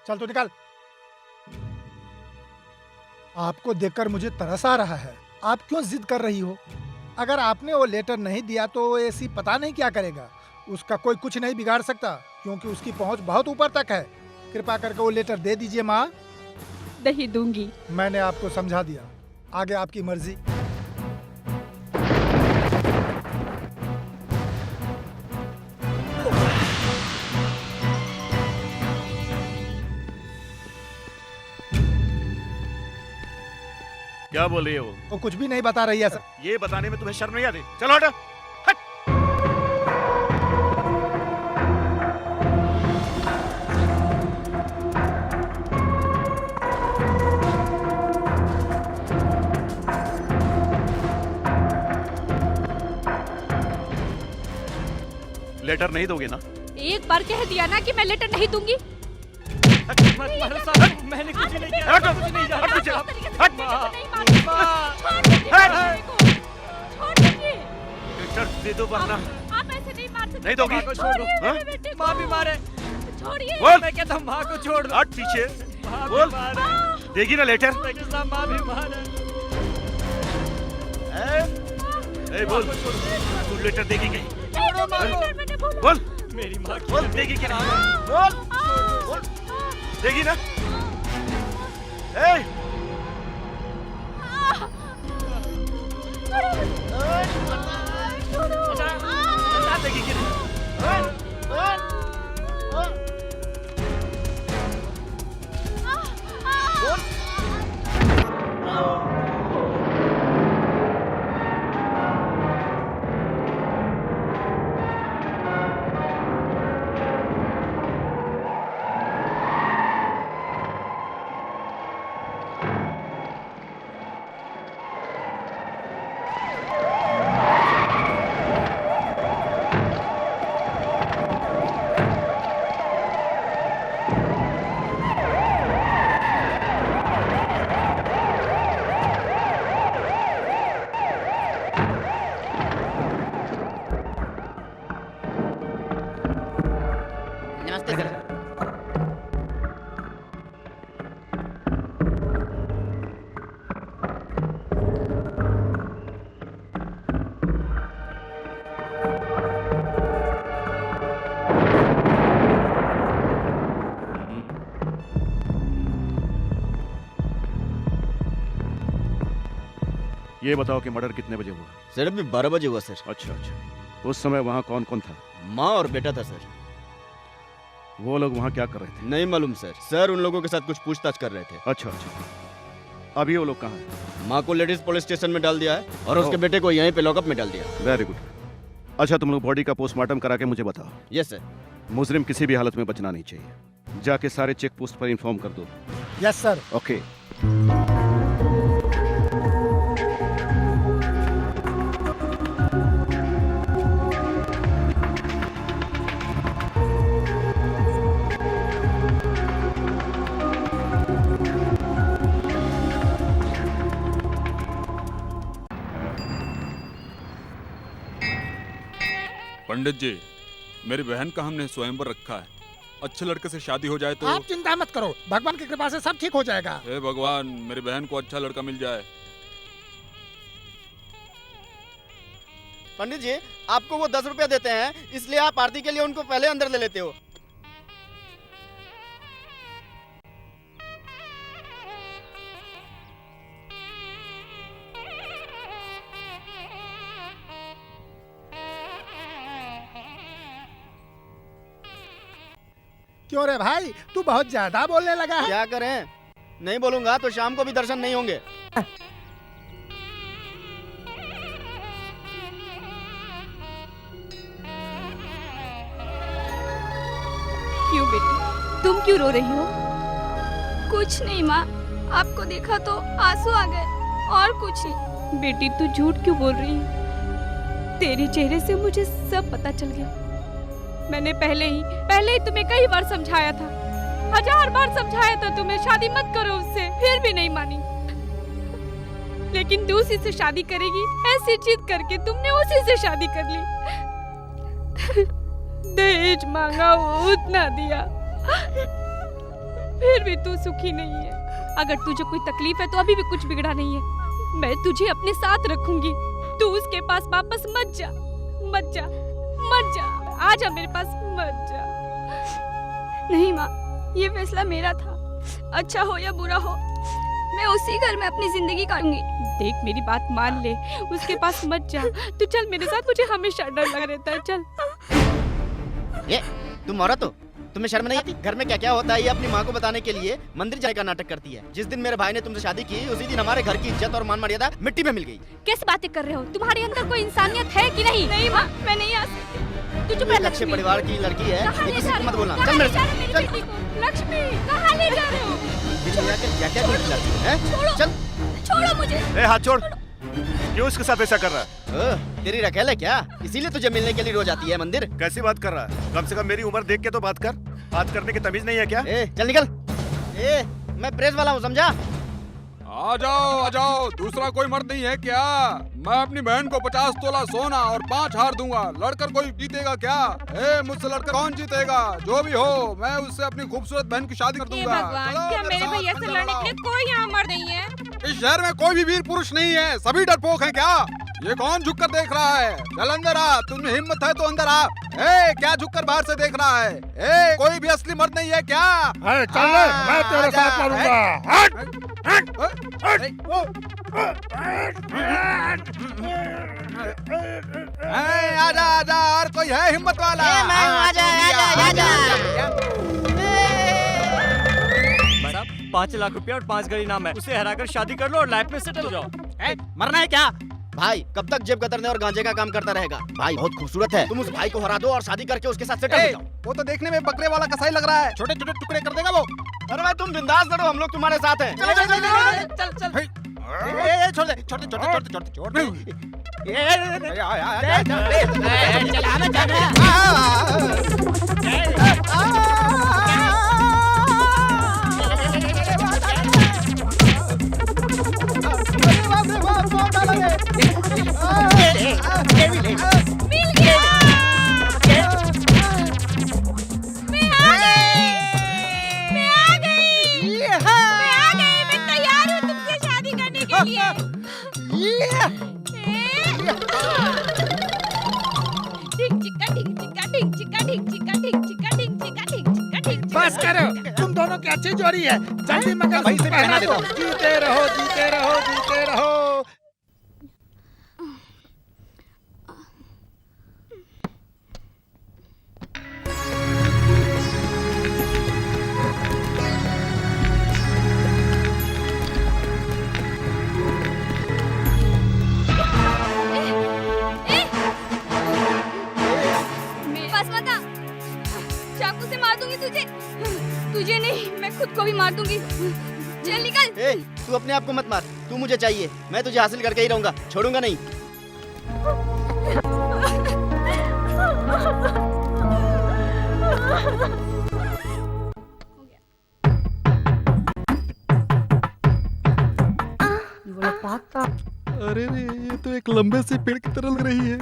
चल तू निकाल। आपको देखकर मुझे तरस आ रहा है। आप क्यों जिद कर रही हो? अगर आपने वो लेटर नहीं दिया तो एसी पता नहीं क्या करेगा। उसका कोई कुछ नहीं बिगाड़ सकता क्योंकि उसकी पहुंच बहुत ऊपर तक है। कृपा करके वो लेटर दे दीजिए माँ। नहीं दूंगी। मैंने आपको समझा दिया, आगे आपकी मर्जी। क्या बोल रही है वो? वो कुछ भी नहीं बता रही है सर। ये बताने में तुम्हें शर्म नहीं आती? चलो हटो। हट। लेटर नहीं दोगे ना? एक बार कह दिया ना कि मैं लेटर नहीं दूंगी। मारो साहब, मैंने कुछ नहीं किया। हटो, कुछ नहीं हट पीछे, किया। हट। लेटर दे दो वरना आप ऐसे नहीं मार सकते। नहीं दोगी? माँ को छोड़ दो। हाँ? माँ भी मारे। छोड़िए। बोल। मैं कहता हूँ माँ को छोड़ दो। हट पीछे। माँ भी बोल। मारे। देगी ना लेटर? वकील साहब, माँ भी मारे। ए बोल, तू लेटर देगी क्या? छोड़ो माँ को। मैंने बोला। बोल, मेरी माँ की बोल देगी क्या? बोल, बोल, देगी ना? ए, बता देगी कि नहीं? नमस्ते सर। ये बताओ कि मर्डर कितने बजे हुआ? सर अभी 12 बजे हुआ सर। अच्छा अच्छा। उस समय वहाँ कौन कौन था? माँ और बेटा था सर। वो लोग वहाँ क्या कर रहे थे? नहीं मालूम सर। सर उन लोगों के साथ कुछ पूछताछ कर रहे थे। अच्छा अच्छा। अभी वो लोग कहाँ हैं? माँ को लेडीज पुलिस स्टेशन में डाल दिया है और उसके ओह। बेटे को यहीं पे लॉकअप में डाल दिया। Very good. अच्छा, तुम लोग बॉडी का पोस्टमार्टम करा के मुझे बताओ। Yes sir. मुजरिम किसी भी हालत में बचना नहीं चाहिए। जाके सारे चेक पोस्ट पर इन्फॉर्म कर दो। Yes sir. ओके। पंडित जी, मेरी बहन का हमने स्वयंवर रखा है। अच्छे लड़के से शादी हो जाए तो। आप चिंता मत करो, भगवान की कृपा से सब ठीक हो जाएगा। हे भगवान, मेरी बहन को अच्छा लड़का मिल जाए। पंडित जी, आपको वो 10 रुपया देते हैं, इसलिए आप आरती के लिए उनको पहले अंदर ले लेते हो। क्यों रे भाई, तू बहुत ज्यादा बोलने लगा है। क्या करें, नहीं बोलूंगा तो शाम को भी दर्शन नहीं होंगे। क्यों बेटी, तुम क्यों रो रही हो? कुछ नहीं माँ, आपको देखा तो आंसू आ गए और कुछ नहीं। बेटी तू झूठ क्यों बोल रही है? तेरे चेहरे से मुझे सब पता चल गया। मैंने पहले ही तुम्हें कई बार समझाया था, 1000 बार समझाया था तुम्हें शादी मत करो उससे, फिर भी नहीं मानी। लेकिन तू उसी से शादी करेगी ऐसी जिद करके तुमने उसी से शादी कर ली। दहेज मांगा वो उतना दिया, फिर भी तू सुखी नहीं है। अगर तुझे कोई तकलीफ है तो अभी भी कुछ बिगड़ा नहीं है। मैं तुझे अपने साथ रखूंगी। तू उसके पास वापस मत जा, मत जा, मत जा। आजा मेरे पास, मत जा। नहीं माँ, ये फैसला मेरा था। अच्छा हो या बुरा हो, मैं उसी घर में अपनी जिंदगी काटूंगी। देख मेरी बात मान ले, उसके पास मत जा। तू चल मेरे साथ, मुझे हमेशा डर लगा रहता है। चल। ये तुम औरत हो, तुम्हें शर्म नहीं आती? घर में क्या क्या होता है ये अपनी माँ को बताने के लिए मंदिर जाने का नाटक करती है। जिस दिन मेरे भाई ने तुमसे शादी की उसी दिन हमारे घर की इज्जत और मान मर्यादा मिट्टी में मिल गई। कैसे बातें कर रहे हो? तुम्हारे अंदर कोई इंसानियत है कि नहीं? नहीं माँ, मैं नहीं आ सकती। तू चुप ये रह अच्छे लक्ष्मी। परिवार की लड़की है, कहाँ ये ले किसी जा को रहे मत हो? बोलना। कहाँ चल ले मेरे जा रहे हो साथ, मेरी चल। बेटी को? लक्ष्मी, कहाँ ले जा रहे हो? बीच में आकर क्या क्या बोल जाती है? छोड़ो। चल। छोड़ो मुझे। ए हाथ छोड़, क्यों इसके साथ ऐसा कर रहा है? तेरी रखेल है क्या? इसीलिए तुझे मिलने के लिए रोज आती है मंदिर? कैसी बात कर रहा है? कम से कम मेरी उम्र देख के तो बात कर। बात करने की तमीज नहीं है क्या? चल निकल। मैं प्रेस वाला हूँ, समझा? आ जाओ, दूसरा कोई मर्द नहीं है क्या? मैं अपनी बहन को 50 तोला सोना और 5 हार दूंगा। लड़कर कोई जीतेगा क्या? मुझसे लड़कर कौन जीतेगा? जो भी हो, मैं उससे अपनी खूबसूरत बहन की शादी कर दूंगा। भगवान, चलो, क्या मेरे साथ भैया से अंदर लड़ने के आओ। लिए कोई यहाँ मर्द नहीं है? इस शहर में कोई भी वीर पुरुष नहीं है, सभी डरपोक हैं क्या? ये कौन झुककर देख रहा है? चल अंदर आ, तुम्हें हिम्मत है तो अंदर आ। क्या झुककर बाहर से देख रहा है? कोई भी असली मर्द नहीं है क्या? चल ले, मैं तेरे साथ लड़ूंगा। आजा, और कोई है हिम्मत वाला? साहब 5 लाख रुपया और 5 गाड़ी नाम है, उसे हराकर शादी कर लो और लाइफ में सेटल हो जाओ। मरना है क्या? भाई कब तक जेब कतरने और गांजे का काम करता रहेगा? भाई बहुत खूबसूरत है, तुम उस भाई को हरा दो और शादी करके उसके साथ सेटल हो जाओ। वो तो देखने में बकरे वाला कसाई लग रहा है, छोटे छोटे टुकड़े कर देगा वो। अरे भाई तुम बिंदास लड़ो, हम लोग तुम्हारे साथ हैं। चल छोड़ दे, छोड़ दे। मैं तैयार हूँ तुमसे शादी करने के लिए। बस करो, तुम दोनों की अच्छी जोड़ी है। जल्दी मगर भाई से पहना देता हूँ। जीते रहो, जीते रहो, जीते रहो। बस मत आ। चाकू से मार दूंगी तुझे। तुझे नहीं, मैं खुद को भी मार दूंगी। चल निकल। तू अपने आप को मत मार, तू मुझे चाहिए, मैं तुझे हासिल करके ही रहूंगा, छोड़ूंगा नहीं। अरे रे, ये तो एक लंबे से पेड़ की तरह लग रही है।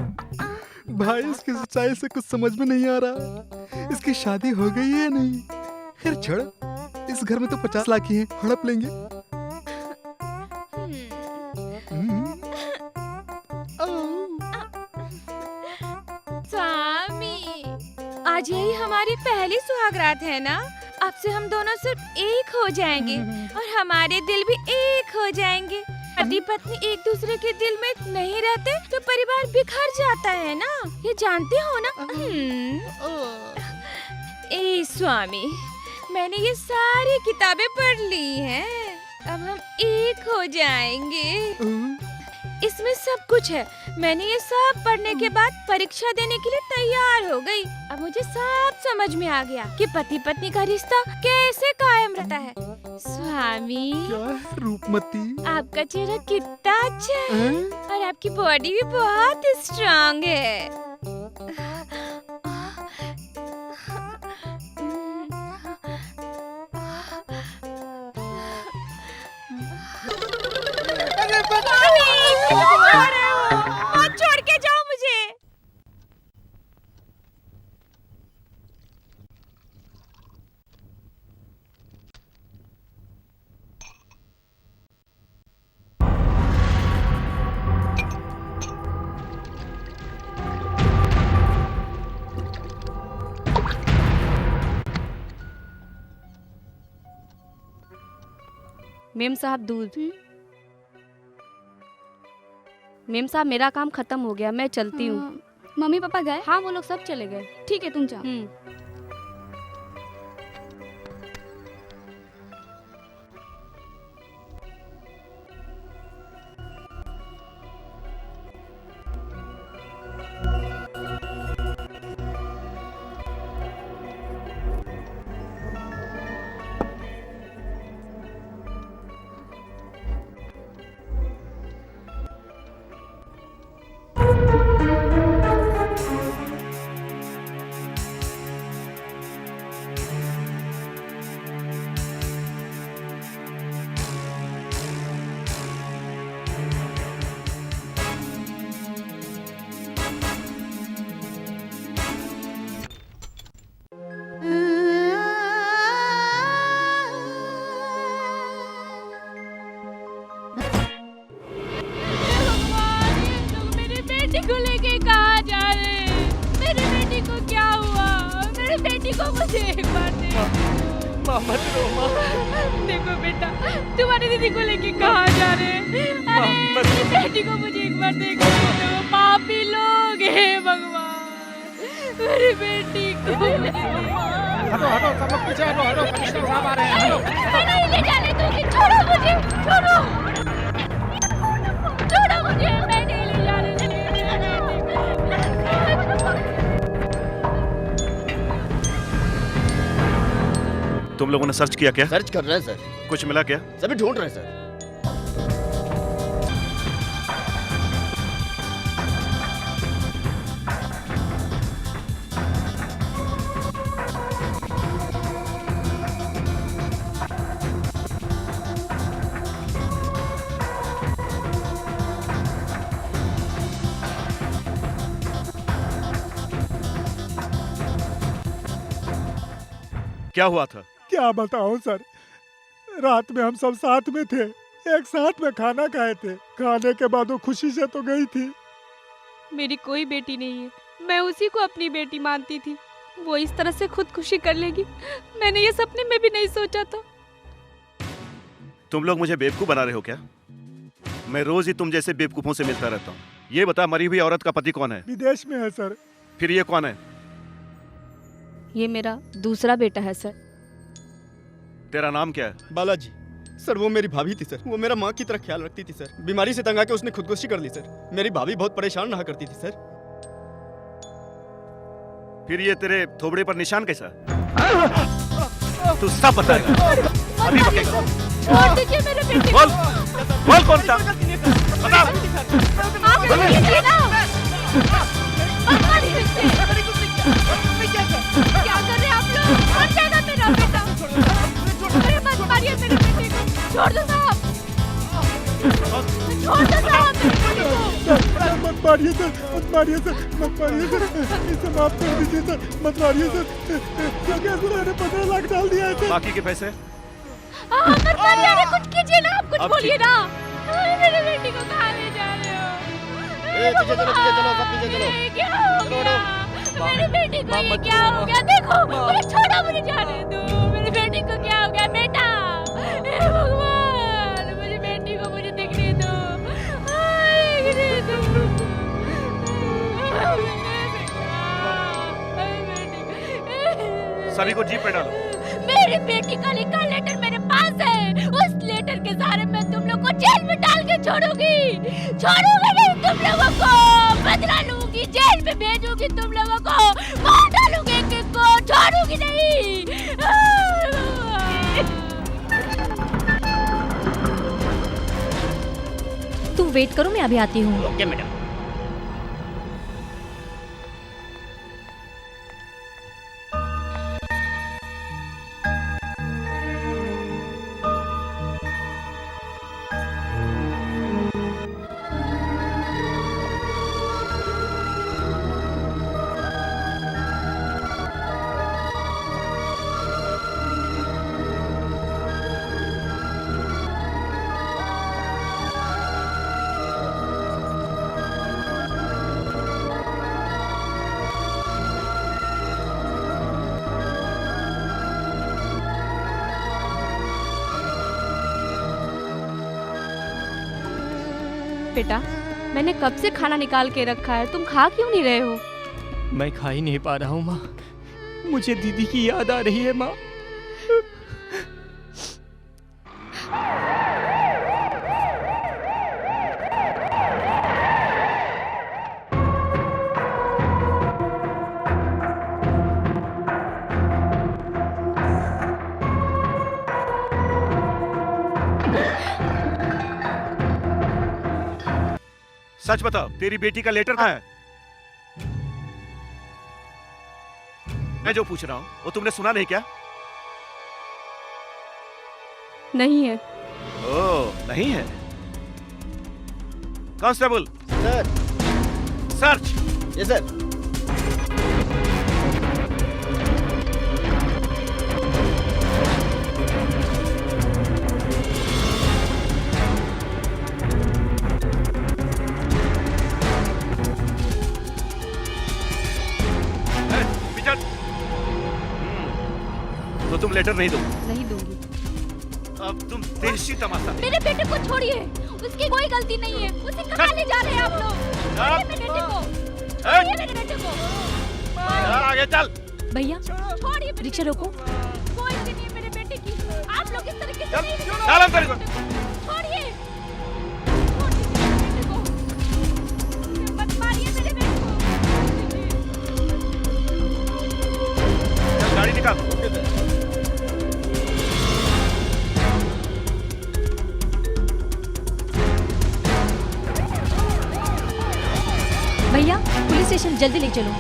भाई इसकी सच्चाई से कुछ समझ में नहीं आ रहा। इसकी शादी हो गई है या नहीं? खैर छोड़, इस घर में तो 50 लाख ही हैं, हड़प लेंगे। स्वामी, आज यही हमारी पहली सुहागरात है ना? अब से हम दोनों सिर्फ एक हो जाएंगे और हमारे दिल भी एक हो जाएंगे। पति पत्नी एक दूसरे के दिल में नहीं रहते तो परिवार बिखर जाता है ना, ये जानते हो ना? ए स्वामी, मैंने ये सारी किताबें पढ़ ली हैं, अब हम एक हो जाएंगे। इसमें सब कुछ है। मैंने ये सब पढ़ने के बाद परीक्षा देने के लिए तैयार हो गई। अब मुझे सब समझ में आ गया कि पति पत्नी का रिश्ता कैसे कायम रहता है। स्वामी, क्या रूपमती? आपका चेहरा कितना अच्छा है और आपकी बॉडी भी बहुत स्ट्रांग है। मत छोड़ के जाओ मुझे। मेम साहब दूध। मेम साहब मेरा काम खत्म हो गया, मैं चलती हूँ। मम्मी पापा गए? हाँ वो लोग सब चले गए। ठीक है तुम जाओ। मेरी बेटी को लेके कहाँ जा रहे हैं? मेरी बेटी को क्या हुआ? मेरी बेटी को मुझे एक बार मत रो माँ। देखो बेटा, तुम्हारी दीदी को लेके कहाँ जा रहे हैं? अरे मेरी बेटी को मुझे एक बार देखो। पापी लोग हे भगवान, मेरी बेटी को हटो हटो, सब लोग पीछे हटो हटो, कमिश्नर साहब आ रहे हैं, हटो। मैं नहीं ले जाने दूंगी। छोड़ो मुझे, छोड़ो मुझे, मैं नहीं ले जाने दूंगी। तुम लोगों ने सर्च किया क्या? सर्च कर रहे हैं सर। कुछ मिला क्या? सभी ढूंढ रहे हैं सर। क्या हुआ था? क्या बताऊं सर, रात में हम सब साथ में थे, एक साथ में खाना खाए थे। खाने के बाद वो खुशी से तो गई थी। मेरी कोई बेटी नहीं है, मैं उसी को अपनी बेटी मानती थी। वो इस तरह से खुदकुशी कर लेगी, मैंने ये सपने में भी नहीं सोचा था। तुम लोग मुझे बेवकूफ बना रहे हो क्या? मैं रोज ही तुम जैसे बेवकूफों से मिलता रहता हूँ। ये बता, मरी हुई औरत का पति कौन है? विदेश में है सर। फिर ये कौन है? ये मेरा दूसरा बेटा है सर। तेरा नाम क्या है? बालाजी। सर वो मेरी भाभी थी सर, वो मेरा माँ की तरह ख्याल रखती थी सर। बीमारी से तंग आके उसने खुदकुशी कर ली सर। मेरी भाभी बहुत परेशान रहा करती थी सर। फिर ये तेरे थोबड़े पर निशान कैसा? तू सब बताएगा, अभी बकेगा। छोड़ दीजिए मेरे बेटे को। बोल कौन था? बता। आप कीजिए ना। मत मारिए इसे। क्या कर रहे हैं आप लोग? मर जाएगा मेरा बेटा। अरे मत मारिए मेरे बेटे को। छोड़ दो साहब, छोड़ दो साहब मेरे बेटे को। मत मारिए सर, मत मारिए सर, मत मारिए सर, इसे माफ कर दीजिए सर, मत मारिए सर, क्योंकि मैंने 15 लाख डाल दिया है सर। बाकी के पैसे? मत मारिए, अरे कुछ कीजिए ना, आप कुछ बोलिए ना। अरे मेरे बेटी को कहाँ ले जा रहे हो? पीछे चलो, सब पीछे चलो। ये क्या हो गया? मेरी बेटी को ये क्या हो गया? देखो, मुझे छोड़ो, मुझे जाने दो। मेरी बेटी को क्या हो गया बेटा? हे भगवान, मेरी बेटी को मुझे देखने दो, देखने दो। सभी को जीप पे डालो। मेरी बेटी का लिखा लेटर मेरे पास है। उस लेटर के सहारे मैं तुम लोग को जेल में डाल के छोड़ूंगी। छोड़ूंगी नहीं तुम लोगों को, बदला लूंगी, जेल में भेजूंगी तुम लोगों को, मार डालूंगी एक-एक को, छोड़ूंगी नहीं। तुम वेट करो, मैं अभी आती हूँ। Okay madam. बेटा, मैंने कब से खाना निकाल के रखा है, तुम खा क्यों नहीं रहे हो? मैं खा ही नहीं पा रहा हूँ माँ, मुझे दीदी की याद आ रही है माँ। सच बताओ, तेरी बेटी का लेटर कहाँ है? मैं जो पूछ रहा हूँ वो तुमने सुना नहीं क्या? नहीं है। ओह, नहीं है। Constable, sir. Search. Yes sir. तो तुम लेटर नहीं दो? नहीं दूंगी। अब तुम देशी तमाशा। मेरे बेटे को छोड़िए, उसकी कोई गलती नहीं है। उसे कहाँ ले जा रहे हैं आप लोग? छोड़िए मेरे बेटे को, छोड़िए मेरे बेटे को। आगे चल। भैया छोड़िए मेरे रिक्शा रोको। कोई गलती नहीं है मेरे बेटे की। आप लोग इस तरीके से नहीं चल अंदर को। छोड़िए, छोड़िए मेरे बेटे को। मत मारिए मेरे बेटे को। चल गाड़ी निकाल। भैया पुलिस स्टेशन जल्दी ले चलो।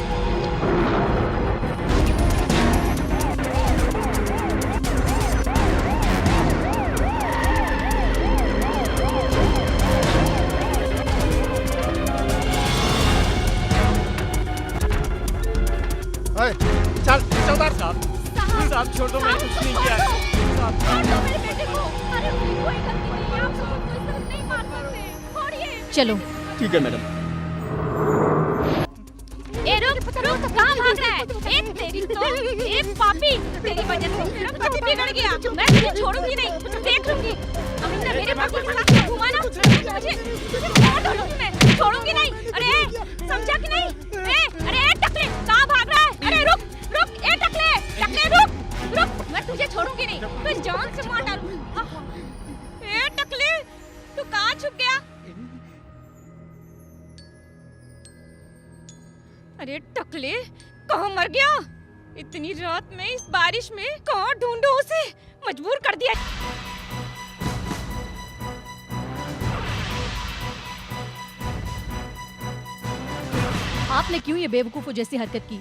चल चौधर साहब छोड़ दो, मैंने कुछ नहीं किया। छोड़ दो मेरे बेटे को। अरे उसकी कोई गलती नहीं है, आप लोग उसको इस तरह नहीं मार सकते। छोड़िए। चलो। ठीक है मैडम। ए रुक, कहाँ भाग रहा है? ए तेरी तो, ए पापी, तेरी वजह से मेरा कुछ बिगड़ गया। मैं तुझे छोड़ूंगी नहीं, देख लूंगी। अभी ना मेरे पापा के साथ घुमाना, मुझे छोड़ दो मैं, छोड़ूंगी नहीं। अरे समझा कि नहीं? अरे टकले, कहाँ भाग रहा है? अरे रुक, ए टकले, रुक, मैं तुझे छोड़ूंगी नहीं, तुझे जान से मार डालूंगी। ए टकले, तू कहाँ छुप गया? अरे टकले, कहाँ मर गया? इतनी रात में इस बारिश में कहाँ ढूंढो उसे? मजबूर कर दिया। आपने क्यों ये बेवकूफों जैसी हरकत की?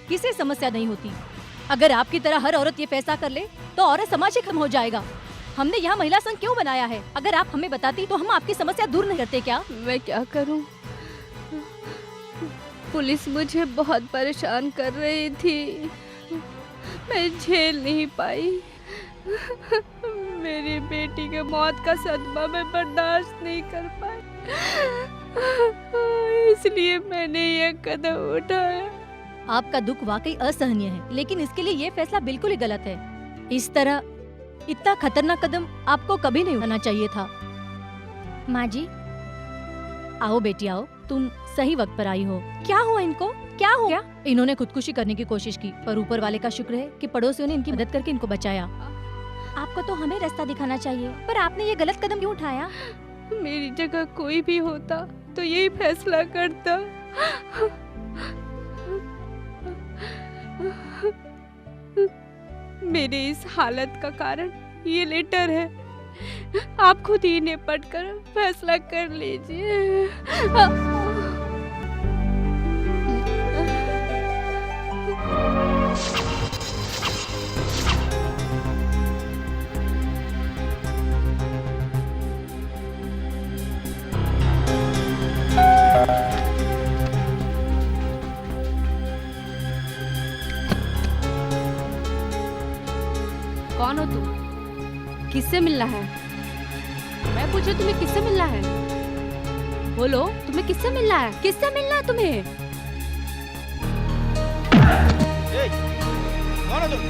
किसी समस्या नहीं होती। अगर आपकी तरह हर औरत ये फैसला कर ले तो औरत समाज ही खत्म हो जाएगा। हमने यहाँ महिला संघ क्यों बनाया है? अगर आप हमें बताती तो हम आपकी समस्या दूर नहीं करते क्या? मैं क्या करूं? पुलिस मुझे बहुत परेशान कर रही थी, मैं झेल नहीं पाई। मेरी बेटी के मौत का सदमा मैं बर्दाश्त नहीं कर पाई, इसलिए मैंने ये कदम उठाया। आपका दुख वाकई असहनीय है, लेकिन इसके लिए ये फैसला बिल्कुल ही गलत है। इस तरह इतना खतरनाक कदम आपको कभी नहीं उठाना चाहिए था। माँ जी, आओ बेटी आओ, तुम सही वक्त पर आई हो। क्या हुआ इनको? क्या हो गया? इन्होंने खुदकुशी करने की कोशिश की, पर ऊपर वाले का शुक्र है कि पड़ोसियों ने इनकी मदद करके इनको बचाया। आपको तो हमें रास्ता दिखाना चाहिए, पर आपने ये गलत कदम क्यों उठाया? मेरी जगह कोई भी होता तो यही फैसला करता। मेरे इस हालत का कारण ये लेटर है। आप खुद ही निपट कर फैसला कर लीजिए। कौन हो तुम? किससे मिलना है? मैं पूछू तुम्हें किससे मिलना है? बोलो, तुम्हें किससे मिलना है? किससे मिलना है तुम्हें? कौन हो तुम?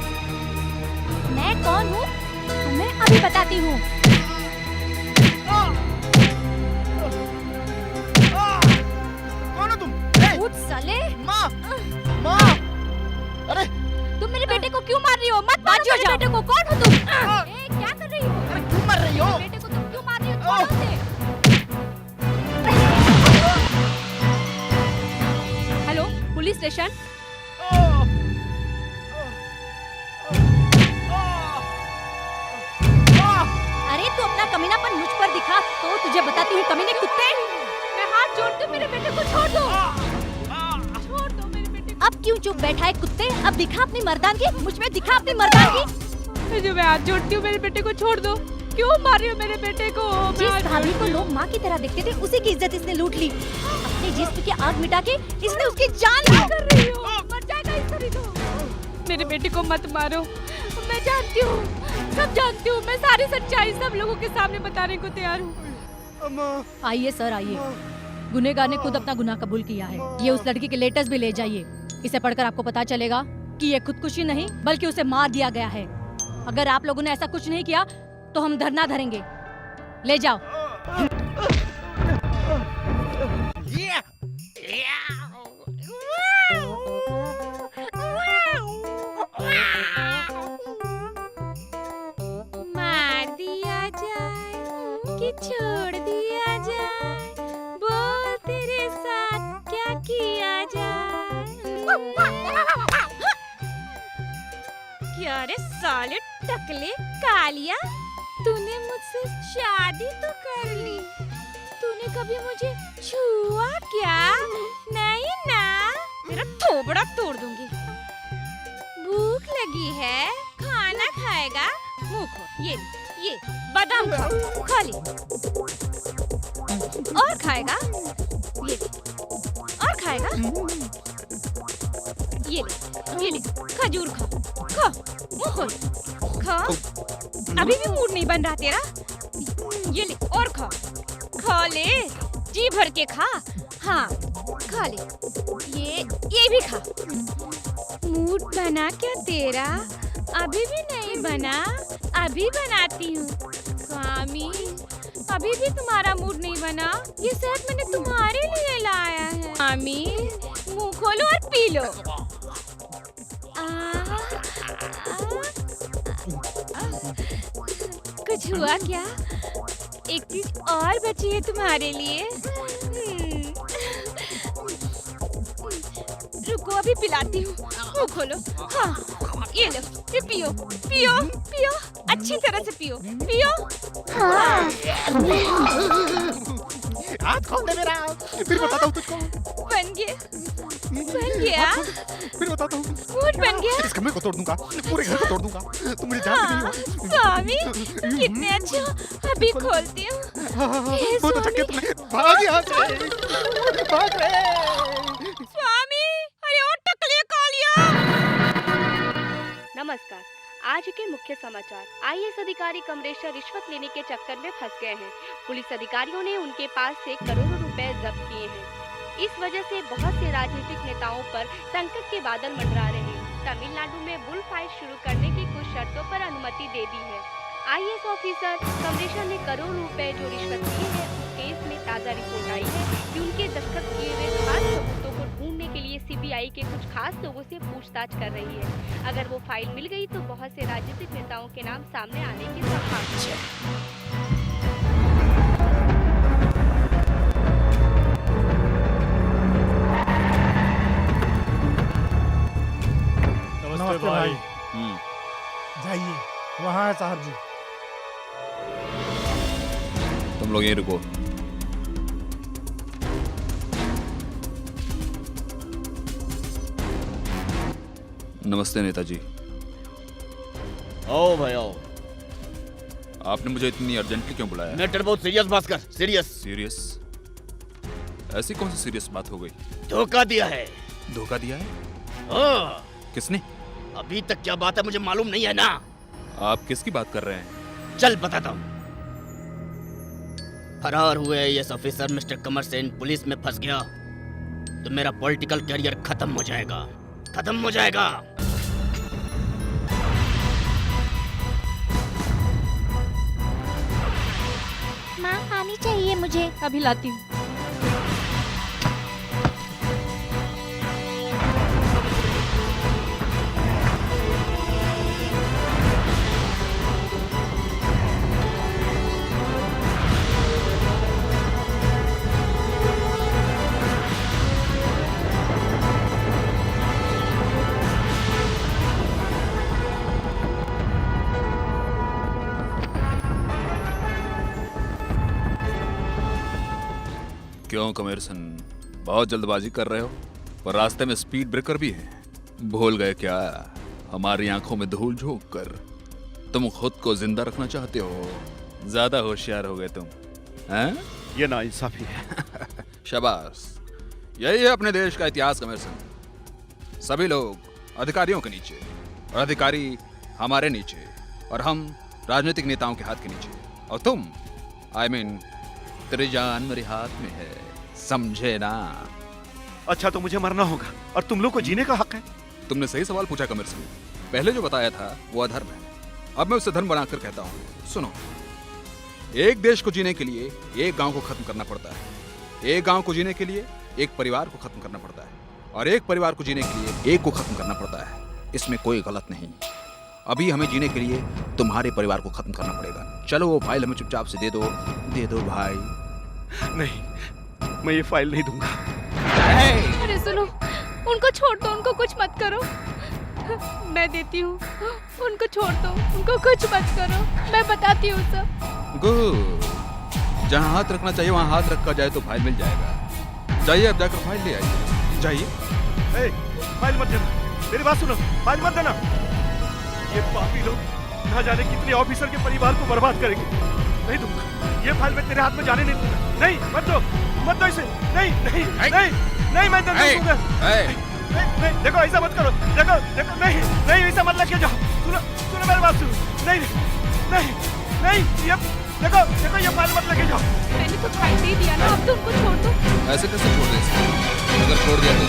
मैं कौन हूँ तुम्हें अभी बताती हूँ। उठ साले। माँ माँ अरे तुम मेरे बेटे को क्यों मार रही हो? मत मारो मेरे बेटे को। कौन हो तुम? ए, क्या कर रही हो? अरे क्यों मर रही हो? मेरे बेटे को तुम क्यों मार रही हो? छोड़ो उसे। Hello, police station. अरे तू अपना कमीनापन मुझ पर दिखा तो तुझे बताती हूँ कमीने कुत्ते। मैं हाथ जोड़ती हूँ, मेरे बेटे को छोड़ दो। छोड़ दो मेरे बेटे को। अब क्यों चुप बैठा है कुत्ते? अब दिखा अपनी मर्दानगी, मुझ में दिखा अपनी मर्दानगी। जो मैं हाथ जोड़ती हूँ, मेरे बेटे को छोड़ दो। क्यों मार रही हो मेरे बेटे को? जिस भाभी को लोग माँ की तरह देखते थे उसी की इज्जत इसने लूट ली। अपने जिस्म की आग मिटा के इसने उसकी जान ली। कर रही हो? मर जाएगा इस तरह तो। मेरे बेटे को मत मारो। मैं जानती हूँ, सब जानती हूँ। मैं सारी सच्चाई सब लोगों के सामने बताने को तैयार हूँ। आइए सर, आइए। गुनहगार ने खुद अपना गुनाह कबूल किया है। ये उस लड़की के लेटर्स भी ले जाइए। इसे पढ़कर आपको पता चलेगा कि ये खुदकुशी नहीं बल्कि उसे मार दिया गया है। अगर आप लोगों ने ऐसा कुछ नहीं किया तो हम धरना धरेंगे। ले जाओ। मार दिया जाए कि छोड़ दिया जाए, बोल तेरे साथ क्या किया जाए। क्या रे साले टकले कालिया, तूने मुझसे शादी तो कर ली, तूने कभी मुझे छुआ क्या? नहीं ना, तेरा थोबड़ा तोड़ दूंगी। भूख लगी है, खाना खाएगा? मुंह खोल, ये बादाम खा ले। और खाएगा? ये और खाएगा? ये ले खजूर खा, मुंह खोल, खा। अभी भी मूड नहीं बन रहा तेरा? ये ले और खा ले, जी भर के खा। हाँ खा ले, ये भी खा। मूड बना क्या तेरा? अभी भी नहीं बना? अभी बनाती हूँ। स्वामी, अभी भी तुम्हारा मूड नहीं बना? ये शहद मैंने तुम्हारे लिए लाया है। स्वामी, मुंह खोलो और पी लो। कुछ हुआ क्या? एक चीज और बची है तुम्हारे लिए। रुको अभी पिलाती हूँ। मुंह खोलो। हाँ ये लो, ये पियो पियो पियो, अच्छी तरह से पियो पियो। हाँ। हाथ खोल दे मेरा, फिर बताता हूँ तुझको। बन गया फिर बताता हूँ। मूड बन गया। इस कमरे को तोड़ दूंगा, पूरे घर को तोड़ दूंगा। तुम मुझे जानती नहीं हो। स्वामी कितने अच्छे हो। अभी खोलती हूँ। बहुत अच्छा किया तुमने। भाग यहाँ से, भाग रे। स्वामी, अरे ओ टकले कालिया। नमस्कार, आज के मुख्य समाचार। आईएएस अधिकारी कमरेशा रिश्वत लेने के चक्कर में फंस गए हैं। पुलिस अधिकारियों ने उनके पास से करोड़ों रुपए जब्त किए हैं। इस वजह से बहुत से राजनीतिक नेताओं पर संकट के बादल मंडरा रहे हैं। तमिलनाडु में बुल फाइट शुरू करने की कुछ शर्तों पर अनुमति दे दी है। आईएएस ऑफिसर कमरेशा ने करोड़ों रुपए जो रिश्वत लिए हैं, उस केस में ताज़ा रिपोर्ट आई है कि उनके दस्तखत किए हुए खास सबूतों को ढूंढने के लिए सीबीआई के कुछ खास लोगों से पूछताछ कर रही है। अगर वो फाइल मिल गई तो बहुत से राजनीतिक नेताओं के नाम सामने आने की संभावना है। नमस्ते भाई। जाइए, वहाँ है साहब जी। तुम लोग यहीं रुको। नमस्ते नेताजी। आओ भाई आओ। आपने मुझे इतनी अर्जेंटली क्यों बुलाया? मैटर बहुत सीरियस भास्कर, सीरियस। सीरियस? ऐसी कौन सी सीरियस बात हो गई? धोखा दिया है। धोखा दिया है? हाँ। किसने? अभी तक क्या बात है मुझे मालूम नहीं है ना। आप किसकी बात कर रहे हैं? चल बताता हूँ। फरार हुए आईएएस ऑफिसर मिस्टर कमर सेन पुलिस में फंस गया तो मेरा पॉलिटिकल करियर खत्म हो जाएगा, खत्म हो जाएगा। माँ पानी चाहिए मुझे। अभी लाती हूँ। क्यों कमेरसन, बहुत जल्दबाजी कर रहे हो? पर रास्ते में स्पीड ब्रेकर भी है, भूल गए क्या? हमारी आंखों में धूल झोंक कर तुम खुद को जिंदा रखना चाहते हो। ज्यादा होशियार हो गए तुम, हैं? ये नाइंसाफी है। शाबाश, यही है अपने देश का इतिहास कमेरसन। सभी लोग अधिकारियों के नीचे और अधिकारी हमारे नीचे और हम राजनीतिक नेताओं के हाथ के नीचे, और तुम I mean, तेरी जान मेरे हाथ में है, समझे ना? अच्छा तो मुझे मरना होगा और तुम लोग को जीने का हक है। तुमने सही सवाल पूछा कमेरसन। पहले जो बताया था वो अधर्म है, अब मैं उसे धर्म बनाकर कहता हूँ। सुनो, एक देश को जीने के लिए एक गांव को खत्म करना पड़ता है, एक गांव को जीने के लिए एक परिवार को खत्म करना पड़ता है, और एक परिवार को जीने के लिए एक को खत्म करना पड़ता है। इसमें कोई गलत नहीं। अभी हमें जीने के लिए तुम्हारे परिवार को खत्म करना पड़ेगा। चलो वो फाइल हमें चुपचाप से दे दो भाई। नहीं, मैं ये फाइल नहीं दूंगा। अरे सुनो, उनको छोड़ दो, उनको कुछ मत करो। मैं देती हूँ, उनको छोड़ दो, उनको कुछ मत करो, मैं बताती हूँ सब। गुड, जहाँ हाथ रखना चाहिए वहाँ हाथ रखा जाए तो फाइल मिल जाएगा। जाइए अब जाकर फाइल ले आइए, जाइए। फाइल मत देना, मेरी बात सुनो, फाइल मत देना। ये पापी लोग ना जाने कितने ऑफिसर के परिवार को बर्बाद करेंगे। नहीं दूंगा, ये फाइल मैं तेरे हाथ में जाने नहीं दूंगा। नहीं, मत दो इसे। नहीं नहीं नहीं नहीं, मैं नहीं दूंगा। नहीं, देखो ऐसा मत करो, देखो नहीं नहीं, ऐसा मत लग जाओ। सुनो मेरी बात सुनो। नहीं नहीं नहीं, ये देखो ये फाइल मत लेके जाओ। मैंने तो फाइल दे दिया ना, अब तो उनको छोड़ दो। ऐसे कैसे छोड़ दे इसको? अगर छोड़ दिया तो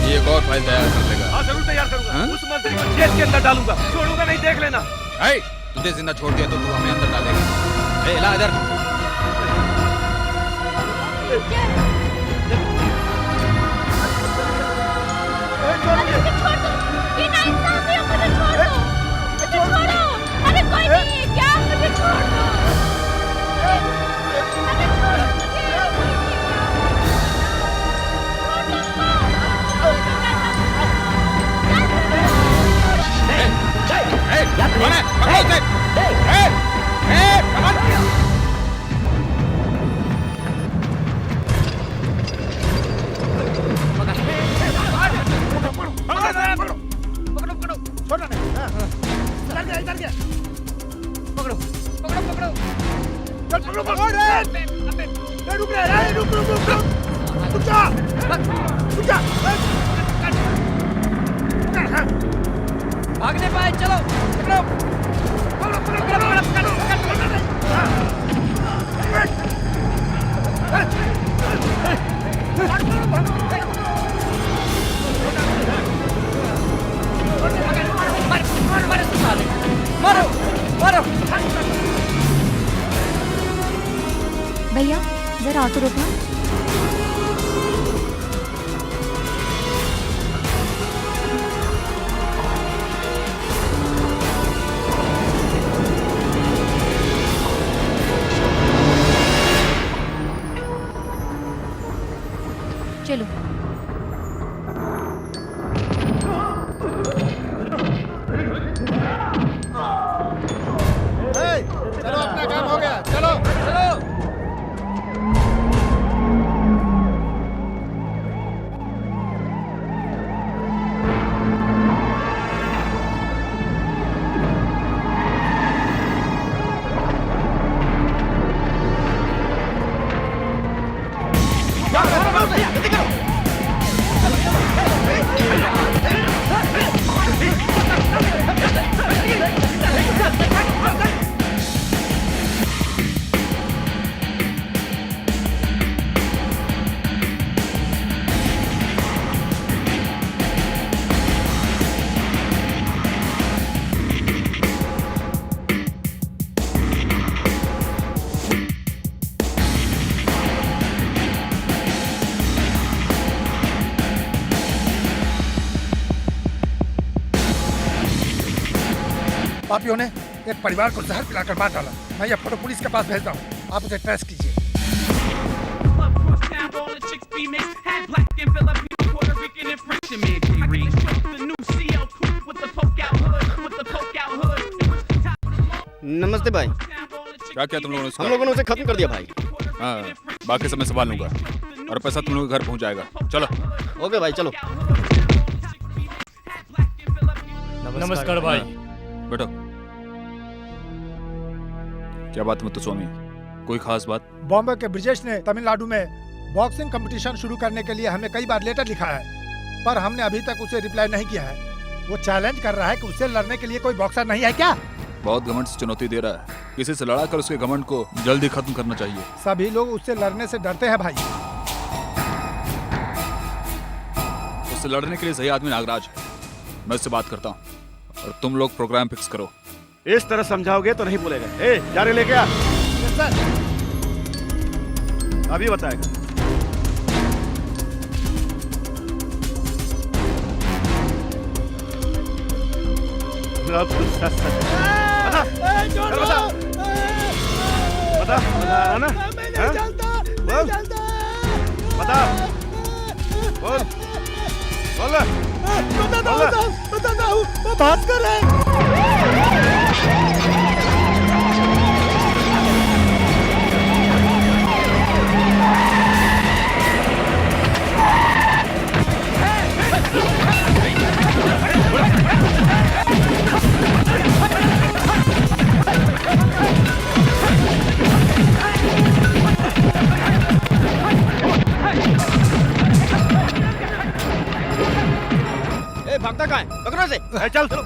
ये एक और फाइल तैयार कर देगा। हाँ जरूर तैयार करूंगा। उस मंत्री को जेल के अंदर डालूंगा, छोड़ूंगा नहीं, देख लेना। तुझे जिंदा छोड़ दिया तो तू हमें अंदर डालेगा। ला इधर। अरे मुझे छोड़ दो, ये नाइंसाफी है, मुझे छोड़ दो, मुझे छोड़ो। अरे कोई नहीं है क्या, मुझे छोड़ दो। अरे छोड़ो भागने पाए, चलो मारो मारो। भैया जरा ऑटो रोकना। चलो चलो, अपना काम हो गया, चलो। पापियों ने एक परिवार को जहर पिलाकर मार डाला। मैं ये फोटो पुलिस के पास भेजता हूँ, आप उसे ट्रेस कीजिए। नमस्ते भाई। क्या तुम लोगों ने? हम लोगों ने उसे खत्म कर दिया भाई। हाँ, बाकी सब मैं संभाल लूंगा। और पैसा तुम लोगों के घर पहुंच जाएगा। चलो। ओके भाई चलो। नमस्कार भाई। बैठो। क्या बात मुत्तुस्वामी, कोई खास बात? बॉम्बे के ब्रिजेश ने तमिलनाडु में बॉक्सिंग कंपटीशन शुरू करने के लिए हमें कई बार लेटर लिखा है, पर हमने अभी तक उसे रिप्लाई नहीं किया है। वो चैलेंज कर रहा है कि उससे लड़ने के लिए कोई बॉक्सर नहीं है क्या? बहुत घमंड से चुनौती दे रहा है। किसी से लड़ा कर उसके घमंड को जल्दी खत्म करना चाहिए। सभी लोग उससे लड़ने से डरते हैं भाई। उससे लड़ने के लिए सही आदमी नागराज है। मैं उससे बात करता हूँ और तुम लोग प्रोग्राम फिक्स करो। इस तरह समझाओगे तो नहीं बोलेगा। ए, जा रहे लेके आ। सर अभी बताएगा। बता ना। बता बोल बोल। बताता हूँ, भास्कर है। ए भागता कहाँ है? पकड़ो इसे। चल चलो।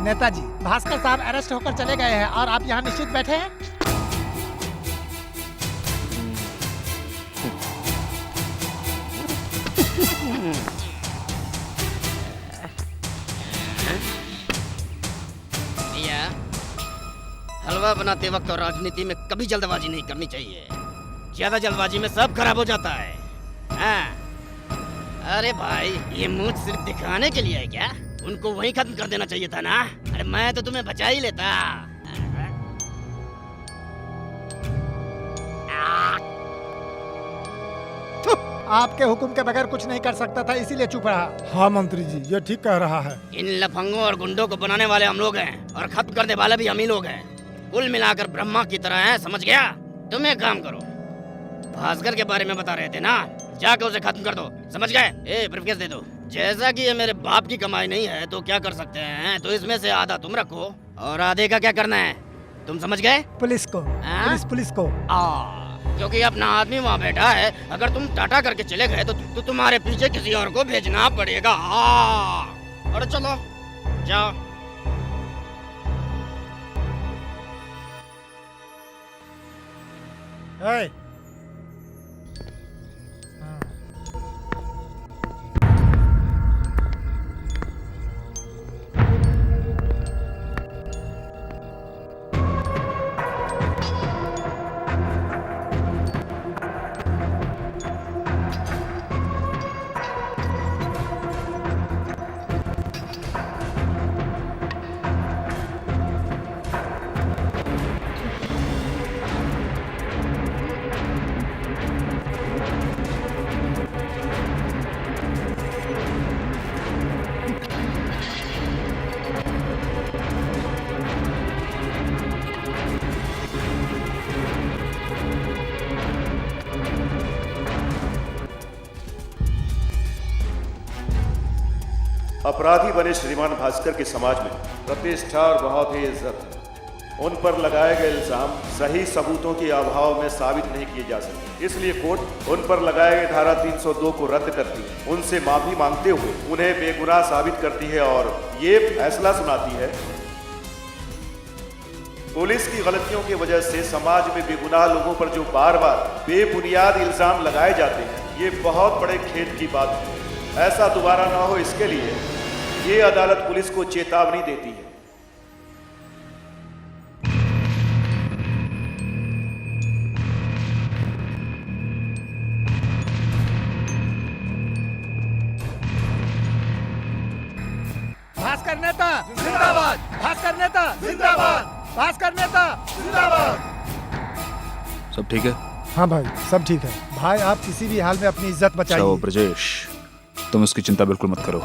नेताजी, भास्कर साहब अरेस्ट होकर चले गए हैं और आप यहाँ निश्चित बैठे हैं। भैया, हलवा बनाते वक्त और राजनीति में कभी जल्दबाजी नहीं करनी चाहिए। ज्यादा जल्दबाजी में सब खराब हो जाता है। हाँ। अरे भाई, ये मुझ सिर्फ दिखाने के लिए है क्या? उनको वहीं खत्म कर देना चाहिए था ना। अरे मैं तो तुम्हें बचा ही लेता। आपके हुक्म के बगैर कुछ नहीं कर सकता था, इसीलिए चुप रहा। हाँ मंत्री जी, ये ठीक कह रहा है। इन लफंगों और गुंडों को बनाने वाले हम लोग हैं और खत्म करने वाले भी हम ही लोग हैं। कुल मिलाकर ब्रह्मा की तरह हैं, समझ गया? तुम एक काम करो, भास्कर के बारे में बता रहे थे ना, जाके उसे खत्म कर दो, समझ गए? ए ब्रीफकेस दे दो। जैसा कि ये मेरे बाप की कमाई नहीं है तो क्या कर सकते हैं, तो इसमें से आधा तुम रखो और आधे का क्या करना है, तुम समझ गए? पुलिस को। पुलिस को। क्योंकि अपना आदमी वहाँ बैठा है, अगर तुम टाटा करके चले गए तो तुम्हारे पीछे किसी और को भेजना पड़ेगा। और चलो जाओ। Hey. अपराधी बने श्रीमान भास्कर के समाज में प्रतिष्ठा और बहुत ही इज्जत है। उन पर लगाए गए इल्जाम सही सबूतों के अभाव में साबित नहीं किए जा सकते, इसलिए कोर्ट उन पर लगाए गए धारा 302 को रद्द करती है, उनसे माफी मांगते हुए उन्हें बेगुनाह साबित करती है और ये फैसला सुनाती है पुलिस की गलतियों की वजह से समाज में बेगुनाह लोगों पर जो बार बार बेबुनियाद इल्जाम लगाए जाते हैं, ये बहुत बड़े खेद की बात है। ऐसा दोबारा ना हो, इसके लिए ये अदालत पुलिस को चेतावनी देती है। भास्कर नेता जिंदाबाद, भास्कर नेता जिंदाबाद, भास्कर नेता जिंदाबाद। सब ठीक है? हाँ भाई, सब ठीक है। भाई आप किसी भी हाल में अपनी इज्जत अच्छा बचाइए। वो ब्रजेश, तुम उसकी चिंता बिल्कुल मत करो।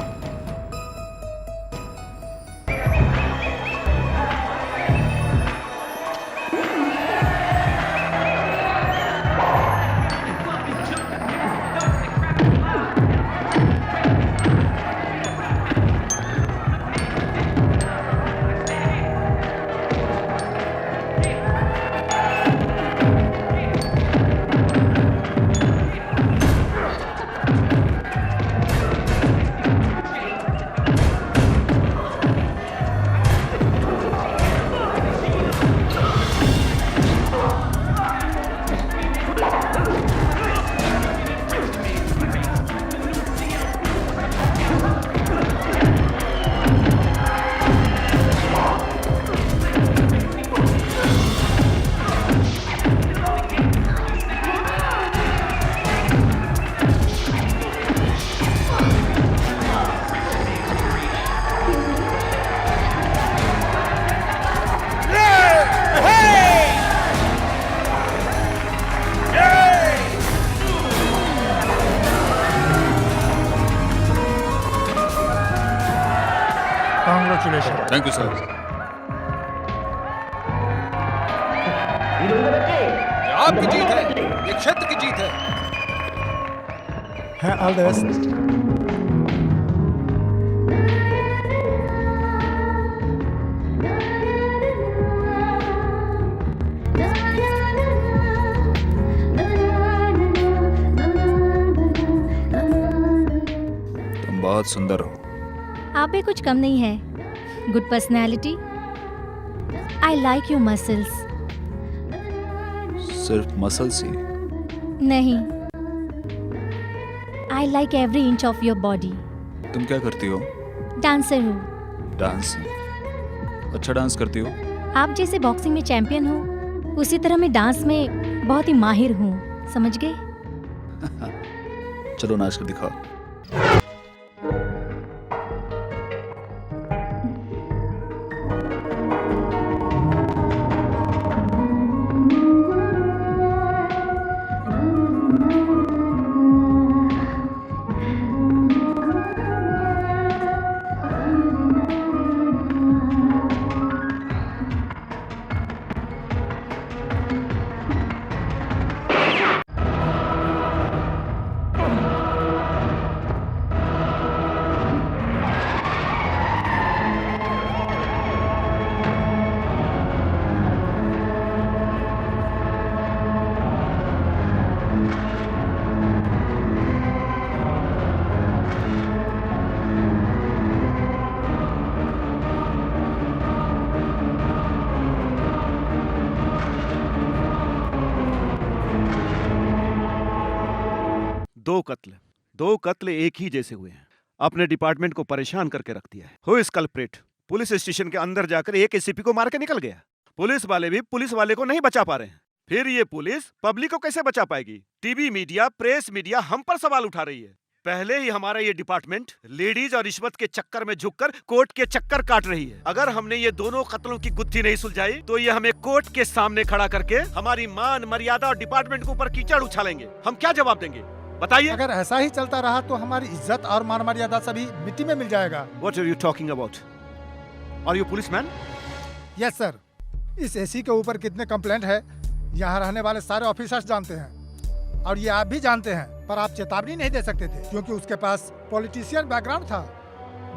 Congratulations. Thank you sir. ये आपकी जीत है, ये क्षेत्र की जीत है। है ऑल द बेस्ट। तुम बहुत सुंदर हो। आप भी कुछ कम नहीं है। Good personality. I like your muscles. सिर्फ मसल्स ही? नहीं, I like every inch of your body. तुम क्या करती हो? डांसर हूँ। डांस? अच्छा डांस करती हो? आप जैसे बॉक्सिंग में चैंपियन हो, उसी तरह मैं डांस में बहुत ही माहिर हूँ, समझ गए? चलो नाच कर दिखाओ। दो कत्ल एक ही जैसे हुए हैं। अपने डिपार्टमेंट को परेशान करके रख दिया है। Who is culprit? Police station के अंदर जाकर एक एसीपी को मार के निकल गया। पुलिस वाले भी पुलिस वाले को नहीं बचा पा रहे हैं। फिर ये पुलिस पब्लिक को कैसे बचा पाएगी? टीवी मीडिया, प्रेस मीडिया हम पर सवाल उठा रही है। पहले ही हमारा ये डिपार्टमेंट लेडीज और रिश्वत के चक्कर में झुककर कोर्ट के चक्कर काट रही है। अगर हमने ये दोनों कत्लों की गुत्थी नहीं सुलझाई तो ये हमें कोर्ट के सामने खड़ा करके हमारी मान मर्यादा और डिपार्टमेंट के ऊपर कीचड़ उछालेंगे। हम क्या जवाब देंगे बताइए? अगर ऐसा ही चलता रहा तो हमारी इज्जत और मान मर्यादा सभी मिट्टी में मिल जाएगा। What are you talking about? Are you policeman? Yes sir. इस एसी के ऊपर कितने कंप्लेंट है यहाँ रहने वाले सारे ऑफिसर्स जानते हैं, और ये आप भी जानते हैं, पर आप चेतावनी नहीं दे सकते थे क्योंकि उसके पास पॉलिटिशियन बैकग्राउंड था,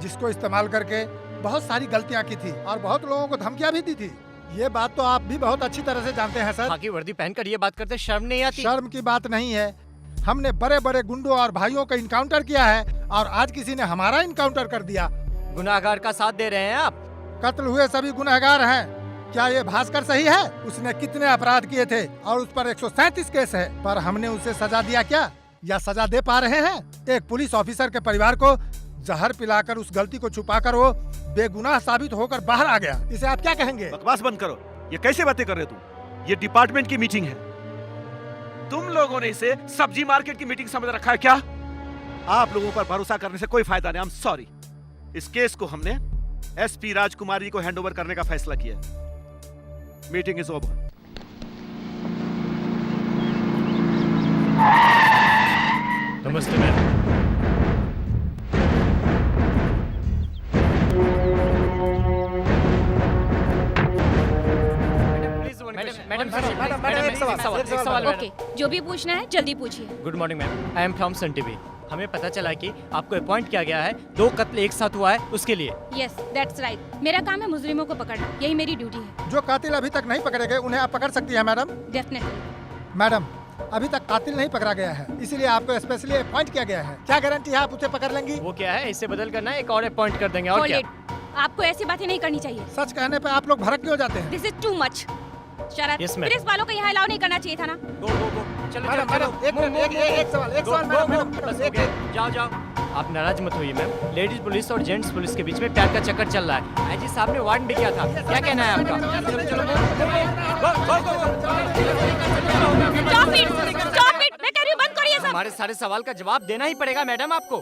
जिसको इस्तेमाल करके बहुत सारी गलतियाँ की थी और बहुत लोगों को धमकियाँ भी दी थी। ये बात तो आप भी बहुत अच्छी तरह से जानते हैं सर। खाकी वर्दी पहनकर ये बात करते शर्म नहीं आती? शर्म की बात नहीं है। हमने बड़े बड़े गुंडों और भाइयों का इनकाउंटर किया है और आज किसी ने हमारा इनकाउंटर कर दिया। गुनाहगार का साथ दे रहे हैं आप? कत्ल हुए सभी गुनहगार हैं। क्या ये भास्कर सही है? उसने कितने अपराध किए थे और उस पर 137 केस है, पर हमने उसे सजा दिया क्या या सजा दे पा रहे हैं? एक पुलिस ऑफिसर के परिवार को जहर पिलाकर उस गलती को छुपाकर वो बेगुनाह साबित होकर बाहर आ गया। इसे आप क्या कहेंगे? बकवास बंद करो। ये कैसे बातें कर रहे हो तुम? ये डिपार्टमेंट की मीटिंग है। तुम लोगों ने इसे सब्जी मार्केट की मीटिंग समझ रखा है क्या? आप लोगों पर भरोसा करने से कोई फायदा नहीं। I am sorry. इस केस को हमने एसपी राजकुमारी को हैंडओवर करने का फैसला किया है। Meeting is over. नमस्ते मैम। मैडम एक सवाल। ओके, जो भी पूछना है जल्दी पूछिए। Good morning ma'am, I am from Sun TV. हमें पता चला कि आपको अपॉइंट किया गया है 2 कत्ल एक साथ हुआ है उसके लिए। Yes, that's right. मेरा काम है मुजरिमों को पकड़ना, यही मेरी ड्यूटी है। जो कातिल अभी तक नहीं पकड़े गए उन्हें आप पकड़ सकती हैं मैडम। डेफिनेटली। मैडम, अभी तक कातिल नहीं पकड़ा गया है, इसीलिए आपको स्पेशली अपॉइंट किया गया है। क्या गारंटी है आप उसे पकड़ लेंगी? वो क्या है, इसे बदल करना है, एक और अपॉइंट कर देंगे। और क्या? आपको ऐसी बातें नहीं करनी चाहिए। सच कहने पे आप लोग भड़क क्यों जाते हैं? This is too much. Sharad, Yes, ma'am. Police वालों को यहाँ अलाउ नहीं करना चाहिए था ना। गो गो गो, चलो मैडम, चलो, मैडम, एक मूव, मिनट, मूव, एक सवाल, एक गो, सवाल, गो, मैडम, गो, मैडम, बस, एक- ओके, जाओ जाओ। आप नाराज मत होइए मैम, लेडीज पुलिस और जेंट्स पुलिस के बीच में प्यार का चक्कर चल रहा है। आईजी साहब ने वार्न भी किया था। क्या कहना है आपका? चलो चलो, Stop it! Stop it! मैं कह रही हूँ बंद करिए सब। हमारे सारे सवाल का जवाब देना ही पड़ेगा मैडम आपको।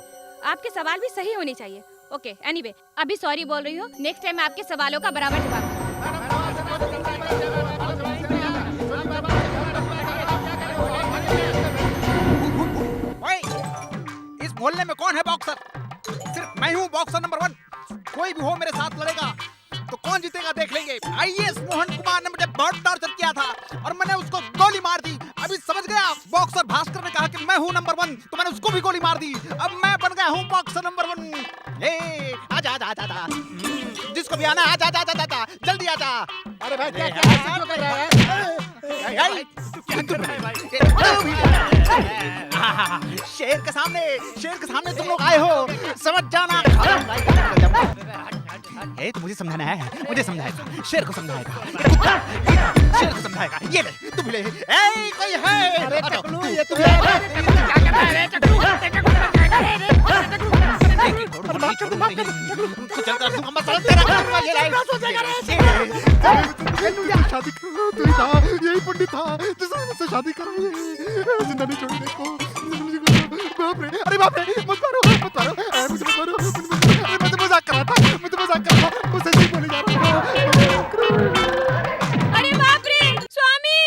आपके सवाल भी सही होने चाहिए। ओके, एनीवे, अभी सॉरी बोल रही हूँ। नेक्स्ट टाइम मैं आपके सवालों का बराबर जवाब दूंगी। इस मोहल्ले में कौन है बॉक्सर? सिर्फ मैं हूँ बॉक्सर नंबर 1। कोई भी हो मेरे साथ लड़ेगा तो कौन जीतेगा देख लेंगे। आईएएस मोहन कुमार ने मुझे बहुत टॉर्चर किया था और मैंने उसको गोली मार दी। अभी समझ गया? बॉक्सर भास्कर ने कहा कि मैं हूँ नंबर 1, तो मैंने उसको भी गोली मार दी। अब मैं बन गया हूँ बॉक्सर नंबर 1। ए आजा आजा आजा आजा, जिसको भी आना आजा आजा आजा आजा, जल्दी आजा। अरे भाई, क्या क्या ऐसे क्यों कर रहा है? शेर के सामने तुम लोग आए हो, समझ जाना। ए, तो मुझे समझाना है, मुझे समझाएगा, शेर को समझाएगा, शेर को समझाएगा। ये ले, तुम ले। ए, कोई है? अरे टकलू, ये तुम शादी करो, तू ही था, यही पंडित था जिसने मुझसे शादी कराई है। जिंदा नहीं छोड़ने को। बाप रे, अरे बाप रे, मत मारो, मत मारो, अरे मुझे मत मारो, अरे मैं तो मजाक कर रहा था, मैं तो मजाक कर रहा था, मुझसे सही बोले जा रहा था। अरे बाप रे, स्वामी!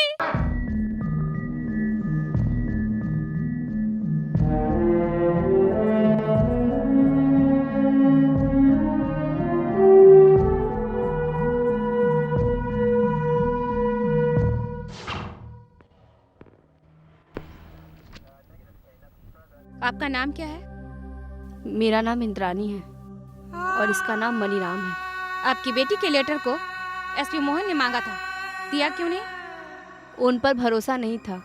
आपका नाम क्या है? मेरा नाम इंद्रानी है और इसका नाम मनीराम है। आपकी बेटी के लेटर को एसपी मोहन ने मांगा था, दिया क्यों नहीं? उन पर भरोसा नहीं था।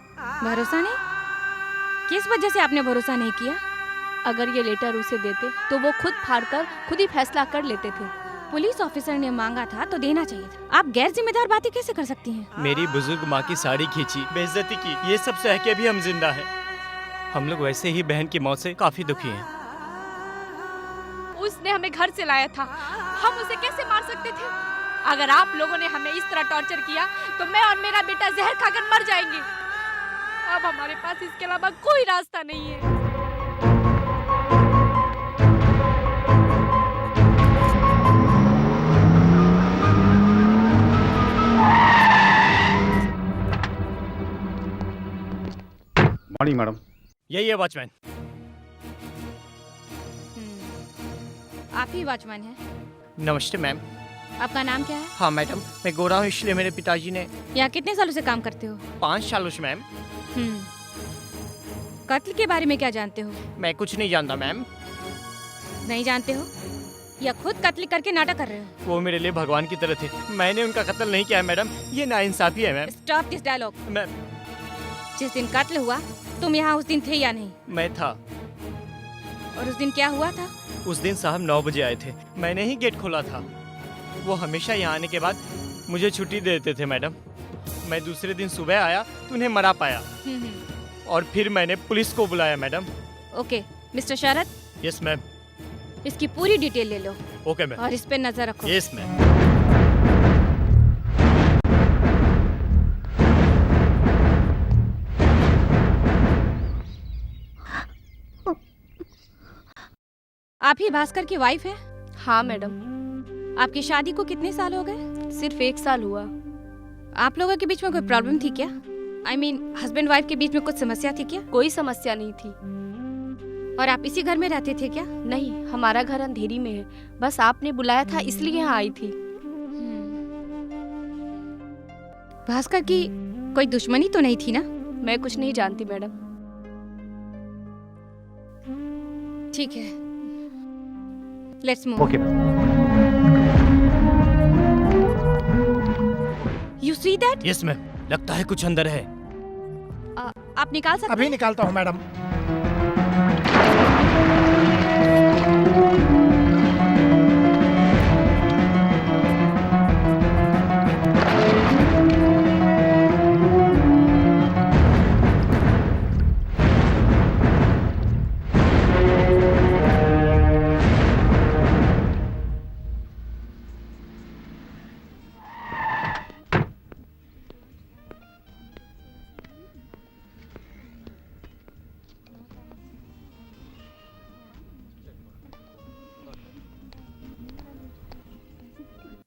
भरोसा नहीं? किस वजह से आपने भरोसा नहीं किया? अगर ये लेटर उसे देते तो वो खुद फाड़कर खुद ही फैसला कर लेते थे। पुलिस ऑफिसर ने मांगा था तो देना चाहिए था। आप गैर जिम्मेदार बातें कैसे कर सकती हैं? मेरी बुजुर्ग माँ की साड़ी खींची, बेइज्जती की, ये सब सह के भी हम जिंदा हैं। हम लोग वैसे ही बहन की मौत से काफी दुखी हैं। उसने हमें घर से लाया था, हम उसे कैसे मार सकते थे? अगर आप लोगों ने हमें इस तरह टॉर्चर किया तो मैं और मेरा बेटा जहर खाकर मर जाएंगे। अब हमारे पास इसके अलावा कोई रास्ता नहीं है। Morning madam. यही है वॉचमैन। आप ही वॉचमैन हैं? नमस्ते मैम। आपका नाम क्या है? हाँ मैडम, मैं गोरा हूँ इसलिए मेरे पिताजी ने। यहाँ कितने सालों से काम करते हो? 5 सालों से मैम। कत्ल के बारे में क्या जानते हो? मैं कुछ नहीं जानता मैम। नहीं जानते हो या खुद कत्ल करके नाटक कर रहे हो? वो मेरे लिए भगवान की तरह थे, मैंने उनका कत्ल नहीं किया है मैडम, ये नाइंसाफी है ma'am. Stop this dialogue. Ma'am, जिस दिन कत्ल हुआ तुम यहाँ उस दिन थे या नहीं? मैं था। और उस दिन क्या हुआ था? उस दिन साहब 9 बजे आए थे, मैंने ही गेट खोला था। वो हमेशा यहाँ आने के बाद मुझे छुट्टी दे देते थे मैडम। मैं दूसरे दिन सुबह आया तो उन्हें मरा पाया और फिर मैंने पुलिस को बुलाया मैडम। ओके मिस्टर शरद, यस मैम। इसकी पूरी डिटेल ले लो। Okay ma'am. और इस पे नजर रखो। Yes ma'am. आप ही भास्कर की वाइफ है? हाँ मैडम। आपकी शादी को कितने साल हो गए? सिर्फ 1 साल हुआ। आप लोगों के बीच में कोई प्रॉब्लम थी क्या? I mean, हस्बैंड वाइफ के बीच में कुछ समस्या थी क्या? कोई समस्या नहीं थी। और आप इसी घर में रहते थे क्या? नहीं, हमारा घर अंधेरी में है। बस आपने बुलाया था इसलिए यहाँ आई थी। भास्कर की कोई दुश्मनी तो नहीं थी ना? मैं कुछ नहीं जानती मैडम। ठीक है, let's move. Okay. You see that? Yes ma'am, लगता है कुछ अंदर है। आप निकाल सकते अभी हैं? निकालता हूँ madam.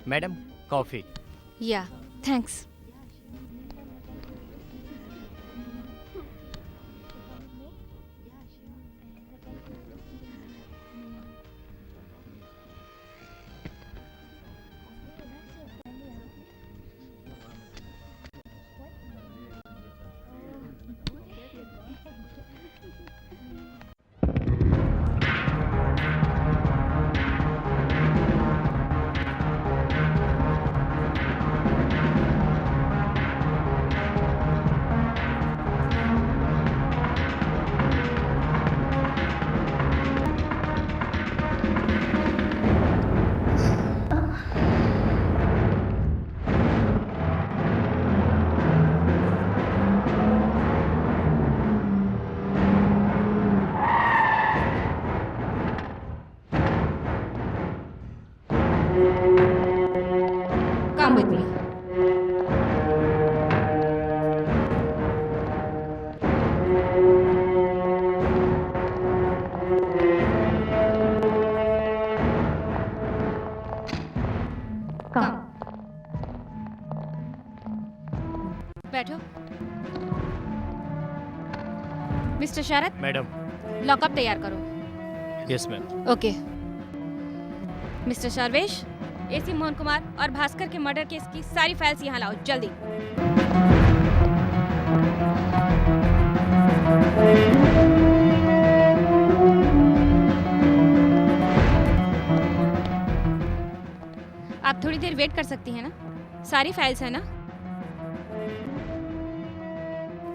Madam, coffee. Yeah, thanks. Come with me. Come. बैठो। Mister Sharad, madam. लॉकअप तैयार करो। Yes ma'am. Okay. Mister Sarvesh, AC Mohan Kumar और भास्कर के मर्डर केस की सारी फाइल्स यहाँ लाओ, जल्दी। आप थोड़ी देर वेट कर सकती हैं ना? सारी फाइल्स है ना?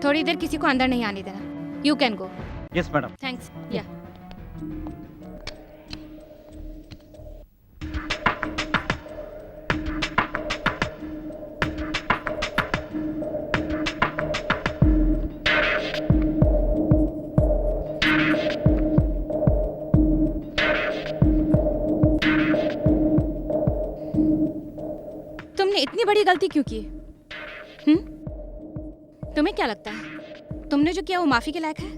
थोड़ी देर किसी को अंदर नहीं आने देना। You can go. Yes madam. Thanks. या। तुमने इतनी बड़ी गलती क्यों की? तुम्हें क्या लगता है तुमने जो किया वो माफी के लायक है?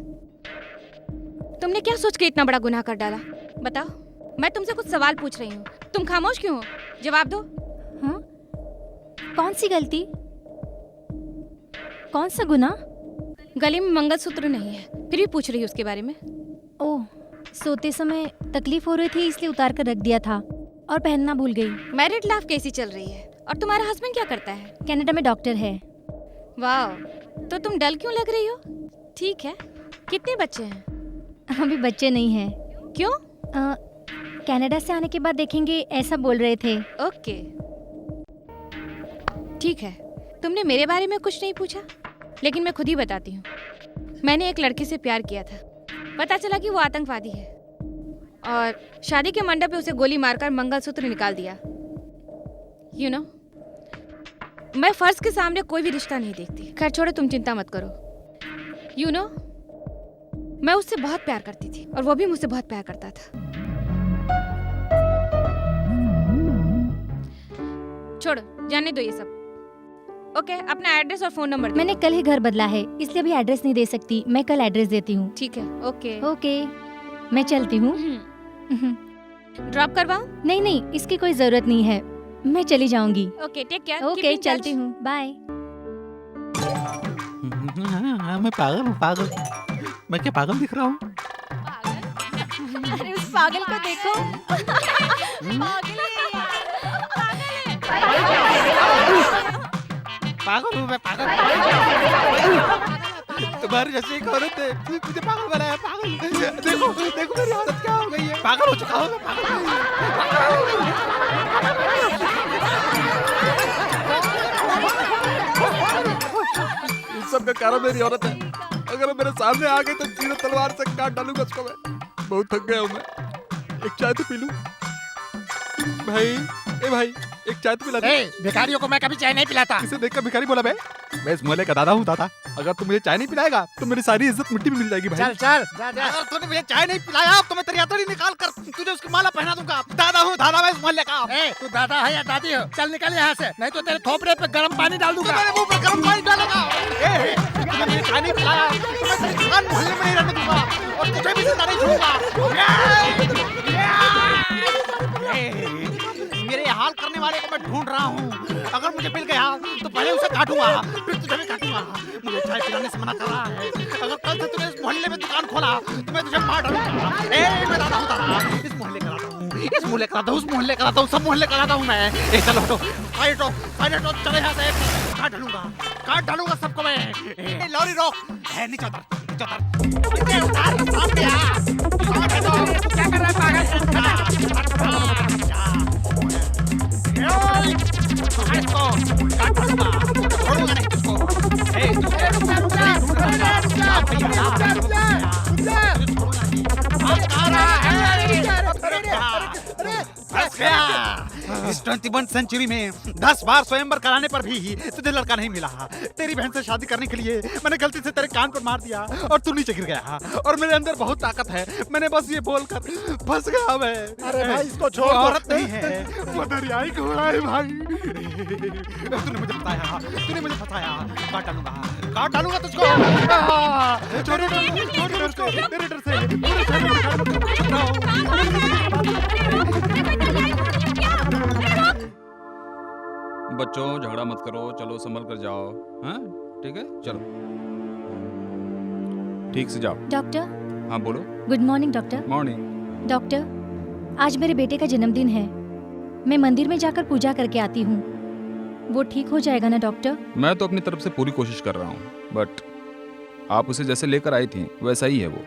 तुमने क्या सोच के इतना बड़ा गुनाह कर डाला? बताओ, मैं तुमसे कुछ सवाल पूछ रही हूँ, तुम खामोश क्यों हो? जवाब दो। हाँ? कौन सी गलती? कौन सा गुनाह? गले में मंगलसूत्र नहीं है, फिर भी पूछ रही हूँ उसके बारे में। ओह, सोते समय तकलीफ हो रही थी इसलिए उतार कर रख दिया था और पहनना भूल गई। मैरिड लाइफ कैसी चल रही है? और तुम्हारा हस्बैंड क्या करता है? कनाडा में डॉक्टर है। वाह, तो तुम डल क्यों लग रही हो? ठीक है, कितने बच्चे हैं? अभी बच्चे नहीं हैं। क्यों? कनाडा से आने के बाद देखेंगे, ऐसा बोल रहे थे। ओके, ठीक है। तुमने मेरे बारे में कुछ नहीं पूछा, लेकिन मैं खुद ही बताती हूँ। मैंने एक लड़के से प्यार किया था, पता चला कि वो आतंकवादी है और शादी के मंडप पे उसे गोली मारकर मंगलसूत्र निकाल दिया। यू नो, मैं फर्ज के सामने कोई भी रिश्ता नहीं देखती। खैर छोड़ो, तुम चिंता मत करो। यू नो, मैं उससे बहुत प्यार करती थी और वो भी मुझसे बहुत प्यार करता था। छोड़ो, जाने दो ये सब। ओके, अपना एड्रेस और फोन नंबर दो। मैंने कल ही घर बदला है, इसलिए अभी एड्रेस नहीं दे सकती। मैं कल एड्रेस देती हूँ। ठीक है। ओके ओके, मैं चलती हूँ। ड्रॉप करवाऊं? नहीं नहीं, इसकी कोई जरूरत नहीं है, मैं चली जाऊंगी। Okay, take care. ओके, चलती हूँ, बाय। मैं पागल हूँ, पागल। मैं क्या पागल दिख रहा हूँ? अरे उस पागल को देखो। पागल हूँ मैं, पागल। तुम्हारी जैसी एक औरत है, मुझे पागल बनाया, पागल। देखो देखो मेरी औरत क्या हो गई है, पागल हो चुका हूँ मैं, पागल। इस सब का कारण मेरी औरत है। अगर वो मेरे सामने आ गई तो सीधे तलवार से काट डालूंगा उसको मैं। बहुत थक गया हूँ मैं, एक चाय तो पी लूं। भाई, ए भाई, एक चाय तो पिला दे। भिखारियों को मैं कभी चाय नहीं पिलाता। इसे देखकर भिखारी बोला मैं इस मोहल्ले का दादा हूँ दादा। अगर तू मुझे चाय नहीं पिलाएगा तो मेरी सारी इज्जत मिट्टी में मिल जाएगी भाई। चल चल जा जा। अगर तूने मुझे चाय नहीं पिलाया तो मैं तेरी हथौड़ी निकाल कर तुझे उसकी माला पहना दूंगा। दादा हूँ दादा मैं इस मोहल्ले का। तू दादा है या दादी हो? चल निकल यहाँ से, नहीं तो तेरे थोपड़े पे गर्म पानी डाल दूंगा। मेरे मुंह पे गर्म पानी डालेगा। तूने मुझे चाय नहीं पिलाया तो मैं तेरी दुकान मोहल्ले में नहीं रहने दूंगा और तुझे भी जिंदा नहीं छोड़ूंगा। मेरे हाल करने वाले को मैं ढूंढ रहा हूँ। अगर मुझे मिल गया तो पहले उसे काटूंगा, फिर तुझे भी काटूंगा। मुझे चाय पिलाने से मना कर रहा है। अगर कल से तूने इस मोहल्ले में दुकान खोला तो मैं तुझे मार डालूंगा। मैं दादा हूँ दादा, इस मोहल्ले का दादा हूँ, इस मोहल्ले का दादा हूँ, उस मोहल्ले का दादा हूँ, सब मोहल्ले का दादा हूँ मैं। चलो हटो, साइड हटो, चले यहाँ से। काट डालूंगा सबको मैं। लॉरी रोक, नीचे उतर, नीचे उतर, सामने आ। क्या कर रहा है पागल? इस 21st सेंचुरी में 10 बार स्वयंवर कराने पर भी तुझे लड़का नहीं मिला। तेरी बहन से शादी करने के लिए मैंने गलती से तेरे कान पर मार दिया और तू नीचे गिर गया। और मेरे अंदर बहुत ताकत है, मैंने बस ये बोलकर फंस गया मैं। अरे भाई इसको छोड़, औरत नहीं है, वो दरियाई घोड़ा है भाई। तूने मुझे फंसाया, काट डालूंगा तुझको। छोड़ उसको, तेरे डर से बच्चों झगड़ा मत करो, चलो संभल कर जाओ। हाँ ठीक है, चलो ठीक से जाओ। डॉक्टर। हाँ बोलो। Good morning doctor. Morning. Doctor, आज मेरे बेटे का जन्मदिन है, मैं मंदिर में जाकर पूजा करके आती हूँ, वो ठीक हो जाएगा ना डॉक्टर? मैं तो अपनी तरफ से पूरी कोशिश कर रहा हूँ, बट आप उसे जैसे लेकर आई थी वैसा ही है वो,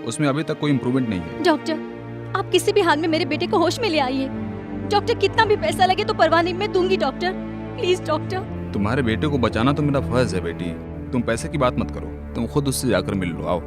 उसमें अभी तक कोई इम्प्रूवमेंट नहीं है। डॉक्टर, आप किसी भी हाल में मेरे बेटे को होश में ले आइए। डॉक्टर, कितना भी पैसा लगे तो परवाह नहीं, मैं दूंगी डॉक्टर, प्लीज डॉक्टर। तुम्हारे बेटे को बचाना तो मेरा फर्ज है बेटी, तुम पैसे की बात मत करो, तुम खुद उससे जाकर मिल लो, आओ।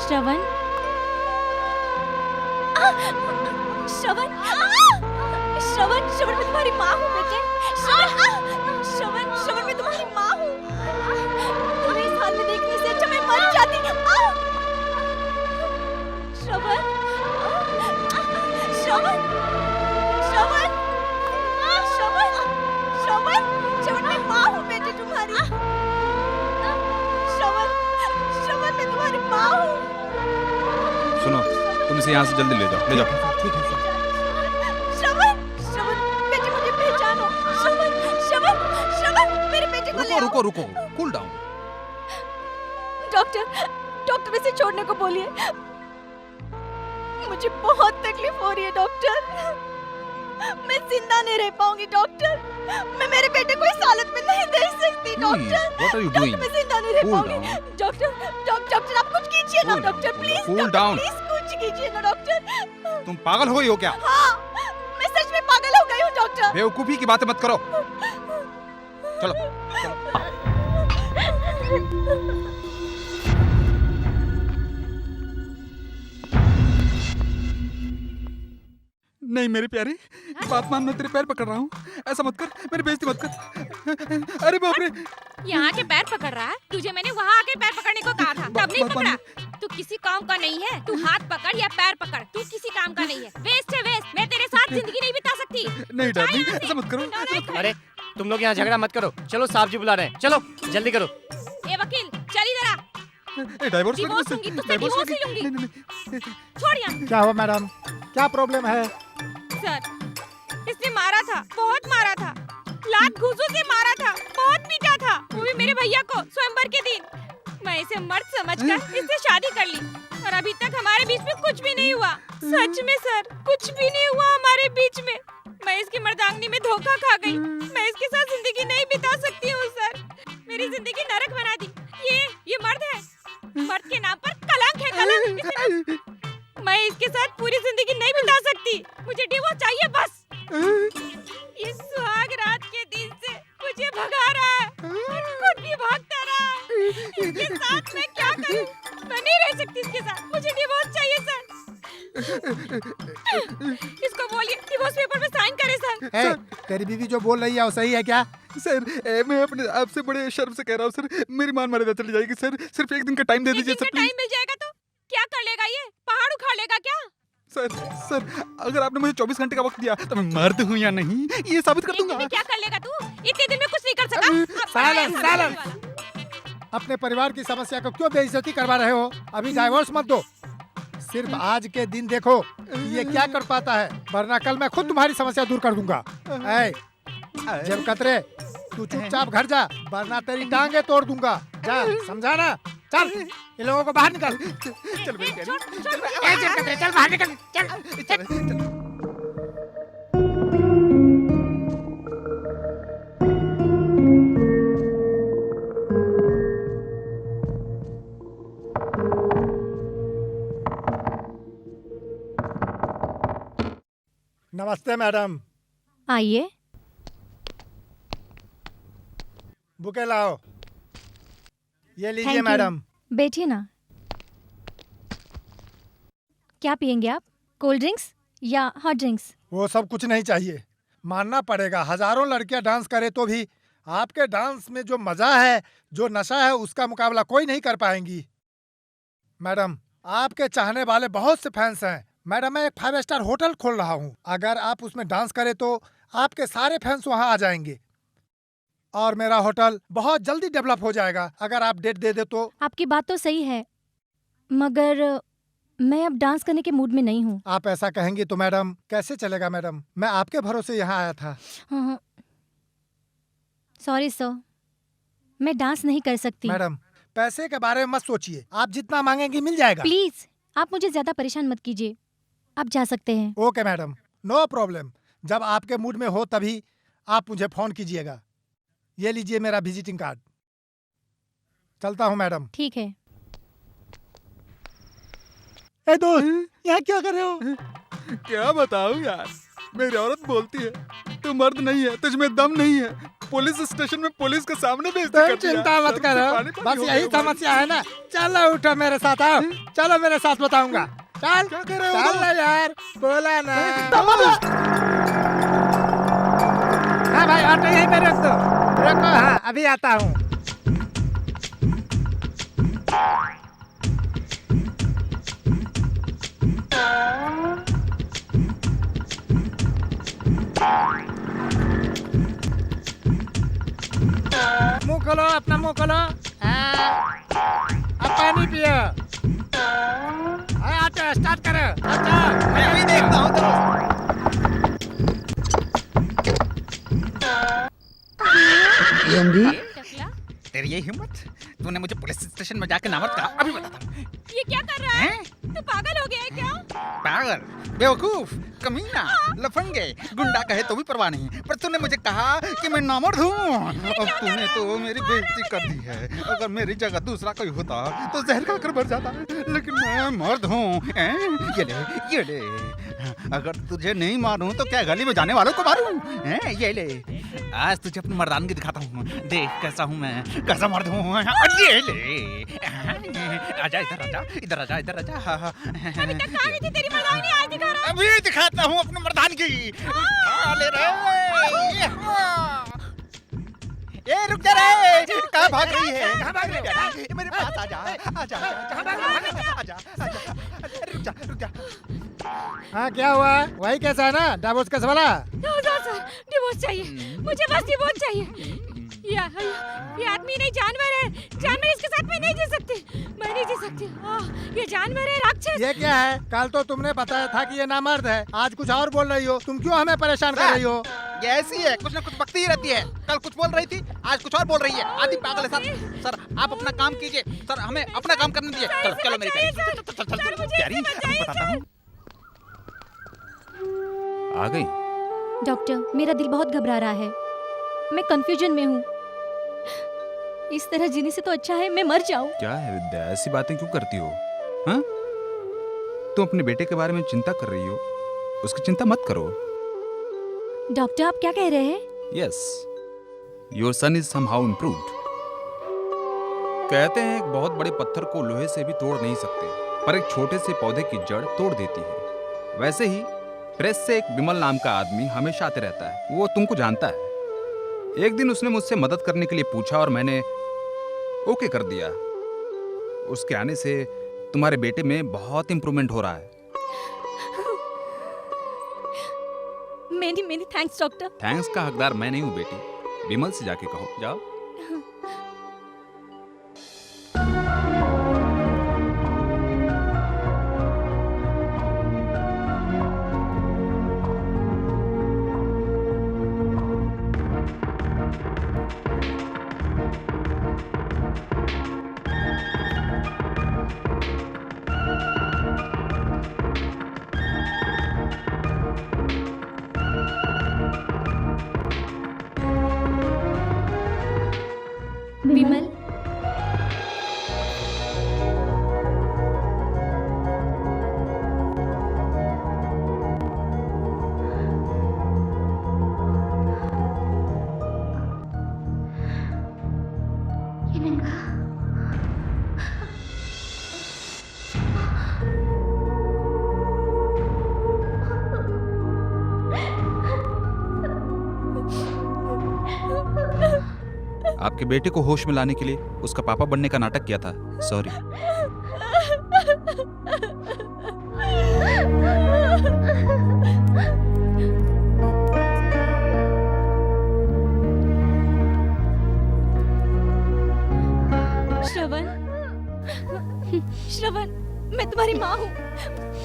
श्रवण, श्रवण, श्रवण, श्रवण, मैं तुम्हारी माँ हूँ बेटे। श्रवण, श्रवण, श्रवण, मैं तुम्हारी माँ हूँ। तुम्हें इस हाल में देखने से अच्छा मैं मर जाती। श्रवण, श्रवण, श्रवण, श्रवण, श्रवण, श्रवण, मैं माँ हूँ बेटे तुम्हारी। श्रवण, श्रवण, मैं तुम्हारी माँ हूँ। सुनो, तुम इसे यहाँ से जल्दी ले जाओ, ले जाओ। ठीक है सर। श्रवण, श्रवण, बेटे मुझे पहचानो। श्रवण, श्रवण, श्रवण, मेरे बेटे को ले आओ। रुको रुको, कूल डाउन। डॉक्टर, डॉक्टर इसे छोड़ने को बोलिए, मुझे बहुत तकलीफ हो रही है डॉक्टर, मैं जिंदा नहीं रह पाऊंगी डॉक्टर, मैं मेरे बेटे को इस हालत में नहीं देख सकती doctor. What are you doctor, doing? मैं जिंदा नहीं रह Cool पाऊंगी down. डॉक्टर, डॉक्टर आप कुछ कीजिए ना Cool down, doctor, please cool down. Please कुछ कीजिए ना डॉक्टर। तुम पागल हो गई हो क्या? हाँ, मैं सच में पागल हो गई हूँ डॉक्टर। बेवकूफी की बातें मत करो, चलो, चलो। नहीं मेरी प्यारी, बात मान, मैं तेरे पैर पकड़ रहा हूँ। ऐसा मत कर, मेरी बेइज्जती मत कर। अरे बाप रे, यहाँ के पैर पकड़ रहा है? तुझे मैंने वहाँ आके पैर पकड़ने को कहा था, तब नहीं बात पकड़ा। तू किसी काम का नहीं है। तू हाथ पकड़ या पैर पकड़, तू किसी काम का नहीं है। वेस्ट है वेस्ट। मैं तेरे साथ जिंदगी नहीं बिता सकती। नहीं डार्लिंग, ऐसा मत करो। अरे तुम लोग यहाँ झगड़ा मत करो, चलो साहब जी बुला रहे हैं, चलो जल्दी करो। ए वकील, चल इधर आ। डाइवोर्स डिवोर्स लूंगी, तुझसे डिवोर्स ही लूंगी। नहीं। छोड़ यहाँ। क्या हुआ मैडम, क्या प्रॉब्लम है? सर, इसने मारा था, बहुत मारा था, लात घूंसों से मारा था, बहुत पीटा था, वो भी मेरे भैया को स्वयंवर के दिन। मैं इसे मर्द समझकर इससे शादी कर ली और अभी तक हमारे बीच में कुछ भी नहीं हुआ। सच में सर, कुछ भी नहीं हुआ हमारे बीच में। मैं इसकी मर्दांगनी में धोखा खा गई। मैं इसके साथ जिंदगी नहीं बिता सकती हूँ सर। मेरी जिंदगी नरक बना दी। ये मर्द है, मर्द के नाम पर कलंक है, कलंक। मैं इसके साथ पूरी जिंदगी नहीं बिता सकती। मुझे डिवोर्स चाहिए बस। इस सुहाग रात के दिन से मुझे भगा रहा है और खुद भी भागता रहा। इसके साथ मैं क्या करूं? मैं नहीं रह सकती इसके साथ। मुझे डिवोर्स चाहिए सर। इसको बोलिए डिवोर्स पेपर पे साइन करे सर। तेरी बीवी जो बोल रही है वो सही है क्या? सर मैं अपने आपसे बड़े शर्म से कह रहा हूँ सर, मेरी मान मर्यादा चली जाएगी सर। सिर्फ एक दिन का टाइम दे दीजिए सर प्लीज। टाइम मिल जाएगा तो क्या कर लेगा? ये पहाड़ उखाड़ लेगा क्या? सर अगर आपने मुझे 24 घंटे का वक्त दिया तो मैं मर्द हूँ या नहीं ये साबित कर दूंगा। क्या कर लेगा तू? इतने दिन में कुछ नहीं कर सका। साइलेंस। अपने परिवार की समस्या को क्यों बेइज्जती करवा रहे हो? अभी डाइवोर्स मत दो। सिर्फ आज के दिन देखो ये क्या कर पाता है, वरना कल मैं खुद तुम्हारी समस्या दूर कर दूंगा। जब कतरे तू चुपचाप घर जा, वरना तेरी टांगे तोड़ दूंगा। जा, समझा ना? चल ये लोगों को बाहर निकल। चल मेरी प्यारी, चल बाहर निकल। चल। नमस्ते मैडम। आइए। बुके लाओ। ये लीजिए Thank you. मैडम। बैठिए ना। क्या पियेंगे आप? कोल्ड ड्रिंक्स या हॉट ड्रिंक्स? वो सब कुछ नहीं चाहिए। मानना पड़ेगा, हजारों लड़कियां डांस करे तो भी आपके डांस में जो मजा है, जो नशा है, उसका मुकाबला कोई नहीं कर पाएंगी। मैडम आपके चाहने वाले बहुत से फैंस हैं। मैडम मैं एक 5 स्टार होटल खोल रहा हूँ। अगर आप उसमें डांस करें तो आपके सारे फैंस वहाँ आ जाएंगे और मेरा होटल बहुत जल्दी डेवलप हो जाएगा। अगर आप डेट दे दे तो। आपकी बात तो सही है, मगर मैं अब डांस करने के मूड में नहीं हूँ। आप ऐसा कहेंगी तो मैडम कैसे चलेगा? मैडम मैं आपके भरोसे यहाँ आया था। सॉरी सर, मैं डांस नहीं कर सकती। मैडम पैसे के बारे में मत सोचिए, आप जितना मांगेंगी मिल जाएगा। प्लीज आप मुझे ज्यादा परेशान मत कीजिए, आप जा सकते हैं। Okay madam, no problem. जब आपके मूड में हो तभी आप मुझे फोन कीजिएगा। ये लीजिए मेरा विजिटिंग कार्ड। चलता हूँ मैडम। ठीक है। ए दोस्त, यहाँ क्या कर रहे हो? क्या बताऊँ यार, मेरी औरत बोलती है तू मर्द नहीं है, तुझमें दम नहीं है। पुलिस स्टेशन में पुलिस के सामने बेइज्जती तुम करती है। चिंता मत करो, बस यही समस्या है ना। चलो उठो मेरे साथ, आओ। चलो मेरे साथ बताऊंगा। चल क्या कर रहे हो? चल ना यार, बोला ना। हाँ भाई ऑटो यहीं पे रख दो। रखो, हाँ अभी आता हूँ। मुंह खोलो, अपना मुंह खोलो। अब पानी पियो। ऑटो स्टार्ट करो। अच्छा मैं अभी देखता हूँ टकला, तेरी ये हिम्मत, तूने मुझे पुलिस स्टेशन में जाके नामर्द कहा। अभी बताता हूँ। ये क्या कर रहा है? तू पागल हो गया है क्या? पागल, बेवकूफ, कमीना, लफंगे, गुंडा कहे तो भी परवाह नहीं। पर तूने मुझे कहा कि मैं नामर्द हूँ। अब तूने तो मेरी बेइज्जती कर दी है। अगर मेरी जगह दूसरा कोई होता तो जहर खाकर मर जाता, लेकिन मैं मर्द हूँ। ये ले। अगर तुझे नहीं मारूं तो क्या गली में जाने वालों को मारूं? ये ले, आज तुझे अपनी मर्दानगी दिखाता हूँ। देख कैसा हूँ मैं, कैसा मर्द हूँ। ये ले। आजा इधर आजा इधर आजा इधर आजा। हाँ, हाँ। अभी तक कहाँ गई थी तेरी मर्दानी, आज दिखा रहा। अभी दिखाता हूँ अपनी मर्दानगी। ले रे। ए रुक जा रे, कहाँ भाग रही है? कहाँ भाग रही है? मेरे पास आजा आजा। कहाँ भाग रही है? आजा आजा। रुक जा रुक जा। हाँ क्या हुआ? वही कैसा है ना, डिवोर्स केस वाला? सर डिवोर्स चाहिए मुझे, बस डिवोर्स चाहिए। ये आदमी नहीं, जानवर है। जानवर, इसके साथ मैं नहीं जी सकती, मैं नहीं जी सकती। ये जानवर है, राक्षस। ये क्या है? कल तो तुमने बताया था कि ये नामर्द है, आज कुछ और बोल रही हो। तुम क्यों हमें परेशान कर रही हो? ये ऐसी है, कुछ ना कुछ बकती ही रहती है। कल कुछ बोल रही थी, आज कुछ और बोल रही है। आदि पागल है सर। सर आप अपना काम कीजिए, सर हमें अपना काम करने दीजिए। चलो चलो मेरी प्यारी, चल प्यारी, बताता हूँ। आ गई? डॉक्टर, मेरा दिल बहुत घबरा रहा है, मैं कंफ्यूजन में हूँ। इस तरह जीने से तो अच्छा है मैं मर जाऊं। क्या है विद्या, ऐसी बातें क्यों करती हो? हाँ? तुम अपने बेटे के बारे में चिंता कर रही हो, उसकी चिंता मत करो। डॉक्टर आप क्या कह रहे हैं? Yes, your son is somehow improved. कहते हैं एक बहुत बड़े पत्थर को लोहे से भी तोड़ नहीं सकते, पर एक छोटे से पौधे की जड़ तोड़ देती है। वैसे ही प्रेस से एक विमल नाम का आदमी हमेशा आते रहता है, वो तुमको जानता है। एक दिन उसने मुझसे मदद करने के लिए पूछा और मैंने ओके कर दिया। उसके आने से तुम्हारे बेटे में बहुत इंप्रूवमेंट हो रहा है। Many many thanks doctor. Thanks का हकदार मैं नहीं हूँ बेटी, विमल से जाके कहो, जाओ। विमल, आपके बेटे को होश में लाने के लिए उसका पापा बनने का नाटक किया था, सॉरी। श्रवण, श्रवण, मैं तुम्हारी माँ हूँ,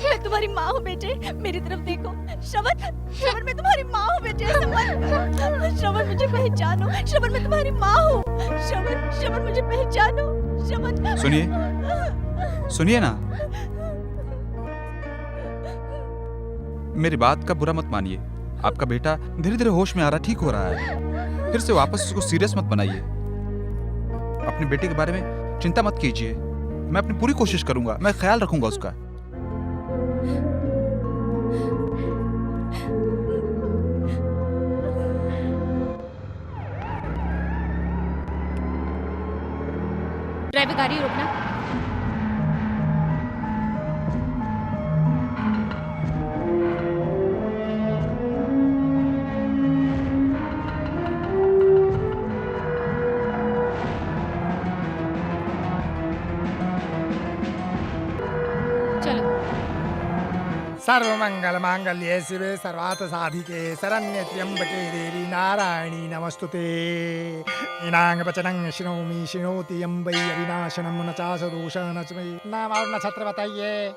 मैं तुम्हारी माँ हूँ बेटे, मेरी तरफ देखो। श्रवण, श्रवण मैं तुम्हारी माँ हूँ बेटे, श्रवण मुझे पहचानो, श्रवण मैं तुम्हारी माँ हूँ, श्रवण, श्रवण मुझे पहचानो, श्रवण। सुनिए, सुनिए ना, मेरी बात का बुरा मत मानिए। आपका बेटा धीरे धीरे होश में आ रहा, ठीक हो रहा है। फिर से वापस उसको सीरियस मत बनाइए। अपने बेटे के बारे में चिंता मत कीजिए, मैं अपनी पूरी कोशिश करूंगा, मैं ख्याल रखूंगा उसका। ड्राइवर गाड़ी रोकना। सर्वमंगल मांगल्ये शिवे सर्वार्थ साधिके शरण्ये त्र्यंबके देवी नारायणी नमस्तुते। इनांग वचनं शृणोमि शृणोति यं वै अविनाशनं न चास दोषः न च मे। नाम और नक्षत्र बताइए।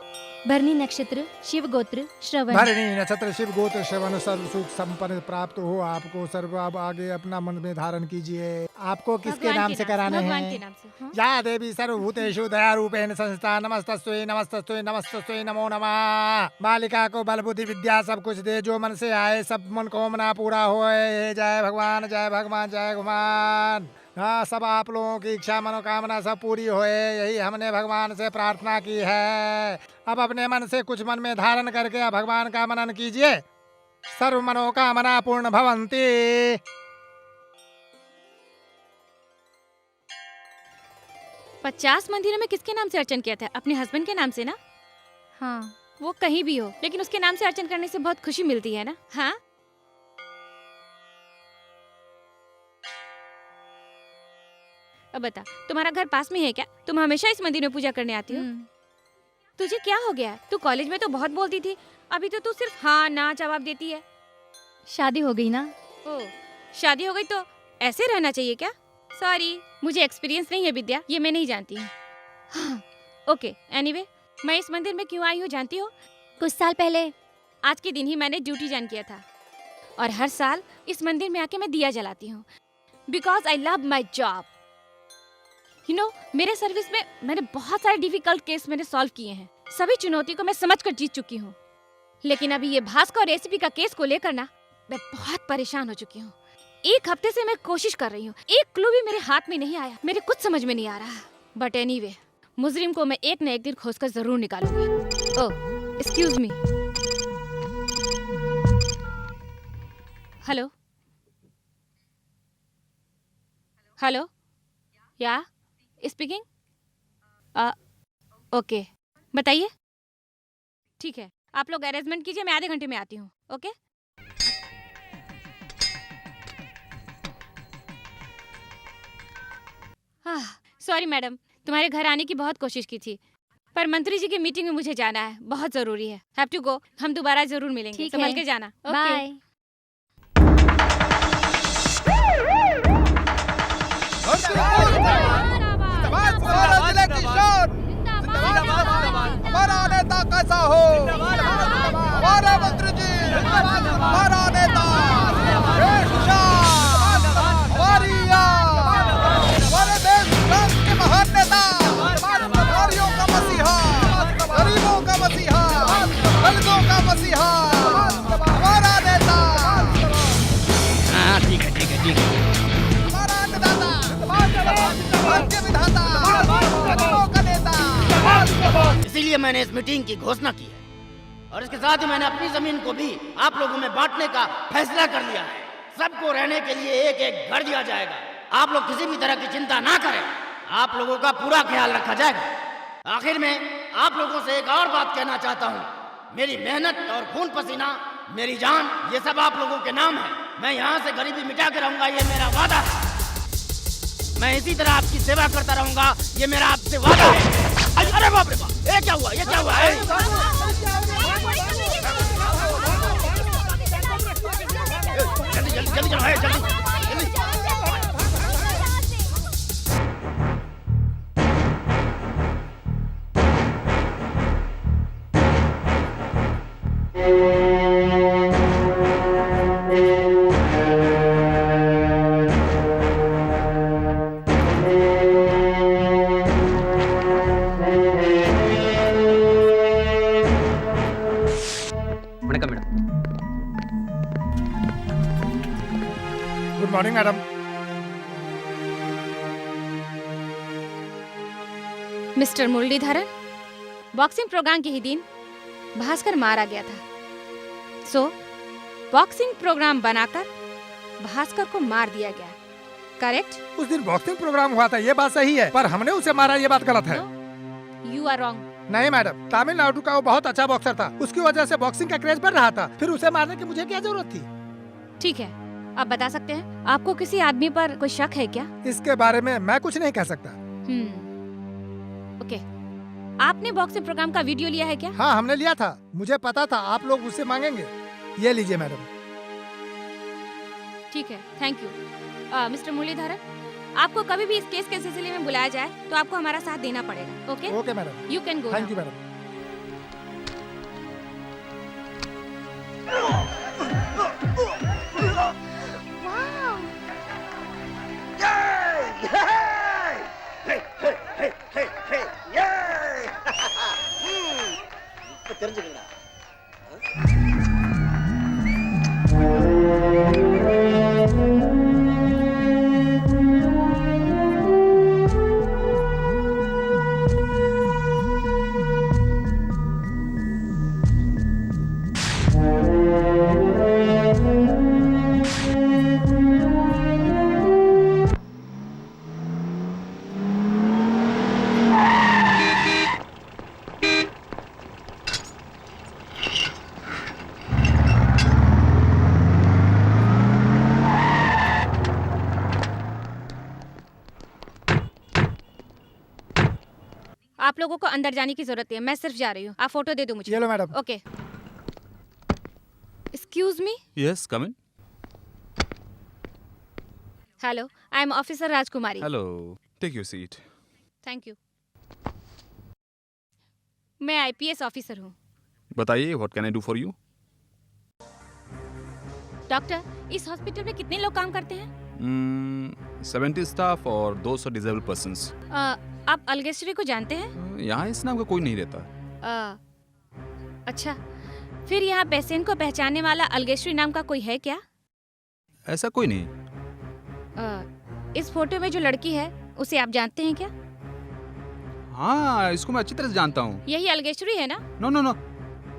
भरणी नक्षत्र, शिव गोत्र, श्रवण। भरणी नक्षत्र, शिव गोत्र, श्रवण। सर्व सुख संपन्न प्राप्त हो आपको। सर्व अब आगे अपना मन में धारण कीजिए। आपको किसके नाम से कराने भगवान के हैं? नाम से। हाँ? या देवी सर्वभूतेषु दया रूपेण संस्था नमस्तस्यै नमस्तस्यै नमस्तस्यै नमो नमः। बालिका को बल बुद्धि विद्या सब कुछ दे, जो मन से आए सब मन कामना पूरा होए। जय भगवान जय भगवान जय भगवान। हाँ, सब आप लोगों की इच्छा मनोकामना सब पूरी होए, यही हमने भगवान से प्रार्थना की है। अब अपने मन से कुछ मन में धारण करके भगवान का मनन कीजिए। सर्व मनोकामना पूर्ण भवन्ति। 50 मंदिरों में किसके नाम से अर्चन किया था? अपने हस्बैंड के नाम से ना? हाँ। वो कहीं भी हो, लेकिन उसके नाम से अर्चन करने से बहुत खुशी मिलती है ना? हाँ। अब बता, तुम्हारा घर पास में है क्या? तुम हमेशा इस मंदिर में पूजा करने आती हो? तुझे क्या हो गया? तू कॉलेज में तो बहुत बोलती थी, अभी तो तू सिर्फ हाँ ना जवाब देती है। शादी हो गई ना। ओ, शादी हो गई तो ऐसे रहना चाहिए क्या? सॉरी, मुझे एक्सपीरियंस नहीं है विद्या, ये मैं नहीं जानती हूँ। हाँ, ओके, एनीवे, मैं इस मंदिर में क्यों आई हूँ जानती हो? कुछ साल पहले आज के दिन ही मैंने ड्यूटी ज्वाइन किया था और हर साल इस मंदिर में आके मैं दिया जलाती हूँ because I love my job. You know, मेरे सर्विस में मैंने बहुत सारे डिफिकल्ट केस मैंने सॉल्व किए हैं। सभी चुनौती को मैं समझकर जीत चुकी हूँ, लेकिन अभी ये भास्कर और रेसिपी का केस को लेकर ना मैं बहुत परेशान हो चुकी हूँ। एक हफ्ते से मैं कोशिश कर रही हूँ, एक क्लू भी मेरे हाथ में नहीं आया, मेरे कुछ समझ में नहीं आ रहा। बट एनीवे, मुजरिम को मैं एक न एक दिन खोजकर जरूर निकालूंगी। ओह, एक्सक्यूज मी। हेलो हेलो, या स्पीकिंग? ओके, बताइए। ठीक है, आप लोग अरेंजमेंट कीजिए, मैं आधे घंटे में आती हूँ। ओके। सॉरी मैडम, तुम्हारे घर आने की बहुत कोशिश की थी, पर मंत्री जी की मीटिंग में मुझे जाना है, बहुत जरूरी है। Have to go. हम दोबारा जरूर मिलेंगे, संभल के जाना। बाय। हमारा नेता कैसा हो? हमारा मंत्री जी, हमारा नेता, हमारी हमारे देश के महान नेता, बीमारियों का मसीहा, गरीबों का मसीहा, दलितों का मसीहा, हमारा नेता। हाँ, ठीक है ठीक है ठीक है। हमारा अन्नदाता, भाग्य विधाता, गरीबों का नेता। इसीलिए मैंने इस मीटिंग की घोषणा की है और इसके साथ ही मैंने अपनी जमीन को भी आप लोगों में बांटने का फैसला कर लिया है। सबको रहने के लिए एक एक घर दिया जाएगा। आप लोग किसी भी तरह की चिंता ना करें, आप लोगों का पूरा ख्याल रखा जाएगा। आखिर में आप लोगों से एक और बात कहना चाहता हूँ, मेरी मेहनत और खून पसीना, मेरी जान, ये सब आप लोगों के नाम है। मैं यहाँ से गरीबी मिटा के रहूंगा, ये मेरा वादा है। मैं इसी तरह आपकी सेवा करता रहूंगा, ये मेरा आपसे वादा है। अरे बाप रे बाप, ये क्या हुआ? ये क्या हुआ? जल्दी जल्दी जल्दी चलो, जल्दी जल्दी। Good morning madam. Mister Muralidharan, boxing programme के ही दिन भास्कर मारा गया था। सो बॉक्सिंग प्रोग्राम बनाकर भास्कर को मार दिया गया, करेक्ट? उस दिन बॉक्सिंग प्रोग्राम हुआ था, ये बात सही है, पर हमने उसे मारा, ये बात गलत है। You are wrong. नहीं मैडम, तमिलनाडु का वो बहुत अच्छा बॉक्सर था, उसकी वजह से बॉक्सिंग का क्रेज बढ़ रहा था, फिर उसे मारने की मुझे क्या जरूरत थी? ठीक है, आप बता सकते हैं आपको किसी आदमी पर कोई शक है क्या? इसके बारे में मैं कुछ नहीं कह सकता। ओके, आपने बॉक्सिंग प्रोग्राम का वीडियो लिया है क्या? हाँ, हमने लिया था, मुझे पता था आप लोग उससे मांगेंगे। ये लीजिए मैडम। ठीक है, थैंक यू। मिस्टर मुरलीधरन, आपको कभी भी इस केस के सिलसिले में बुलाया जाए तो आपको हमारा साथ देना पड़ेगा। Okay? Okay madam, you can go. Thank you madam. लोगों को अंदर जाने की जरूरत है, मैं सिर्फ जा रही हूँ, आप फोटो दे दो मुझे। ये लो madam. Okay. Excuse me. Yes come in. Hello, I am officer Rajkumari. Hello, take your seat. Thank you. मैं आईपीएस ऑफिसर हूँ। बताइए, what can I do for you? Doctor, इस हॉस्पिटल में कितने लोग काम करते हैं? 70 स्टाफ और 200 डिसेबल पर्सन्स। आप अलगेश्वरी को जानते हैं? यहाँ इस नाम का कोई नहीं रहता। अच्छा, फिर यहाँ पेशेंट को पहचानने वाला अलगेश्वरी नाम का कोई है क्या? ऐसा कोई नहीं। इस फोटो में जो लड़की है उसे आप जानते हैं क्या? हाँ, इसको मैं अच्छी तरह से जानता हूँ। यही अलगेश्वरी है ना? नो नो नो,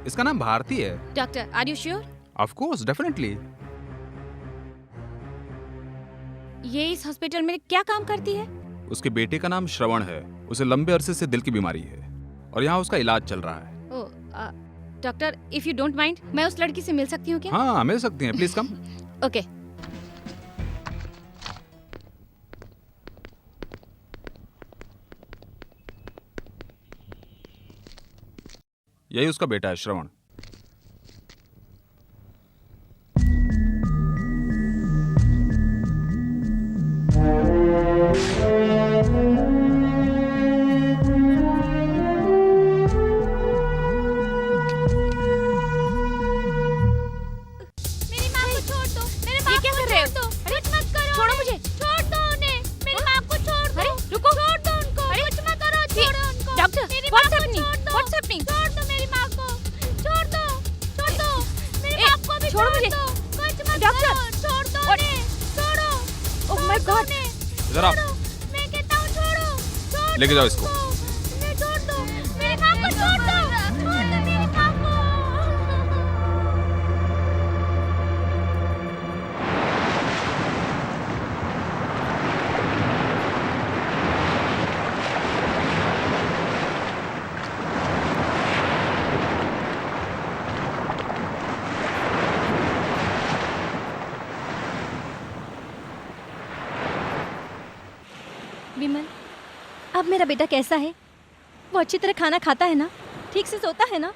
इसका नाम भारती है। Doctor, are you sure? Of course, definitely. ये इस हॉस्पिटल में क्या काम करती है? उसके बेटे का नाम श्रवण है। उसे लंबे अरसे से दिल की बीमारी है और यहाँ उसका इलाज चल रहा है। Doctor, if you don't mind, मैं उस लड़की से मिल सकती हूँ क्या? हाँ, मिल सकती हैं, प्लीज कम। ओके। यही उसका बेटा है, श्रवण। मेरी माँ को छोड़ दो। मेरे माँ को छोड़ दो। कुछ मत करो। छोड़ो मुझे। छोड़ दो उन्हें। मेरी माँ को छोड़ दो। अरे रुको। छोड़ दो उनको। कुछ मत करो। छोड़ो उनको। Doctor, what's happening? What's happening? छोड़ दो मेरी माँ को। छोड़ दो। छोड़ दो। मेरी माँ को भी छोड़ दो। कुछ मत करो। छोड़ दो उन्हें। छोड़ो। Oh my God. इधर आओ। मैं कहता हूँ छोड़ो। लेके जाओ इसको। छोड़ दो। मेरी माँ को छोड़ दो। छोड़ दो मेरी माँ को। विमल, अब मेरा बेटा कैसा है? वो अच्छी तरह खाना खाता है ना? ठीक से सोता है ना?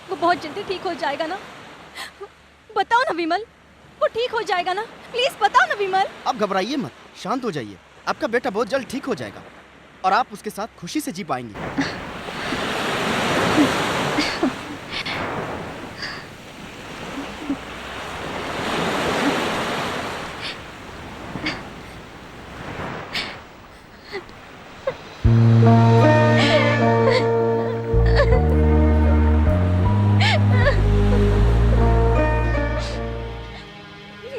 वो बहुत जल्दी ठीक हो जाएगा ना? बताओ ना विमल, वो ठीक हो जाएगा ना? प्लीज बताओ ना विमल। आप घबराइए मत, शांत हो जाइए। आपका बेटा बहुत जल्द ठीक हो जाएगा और आप उसके साथ खुशी से जी पाएंगी।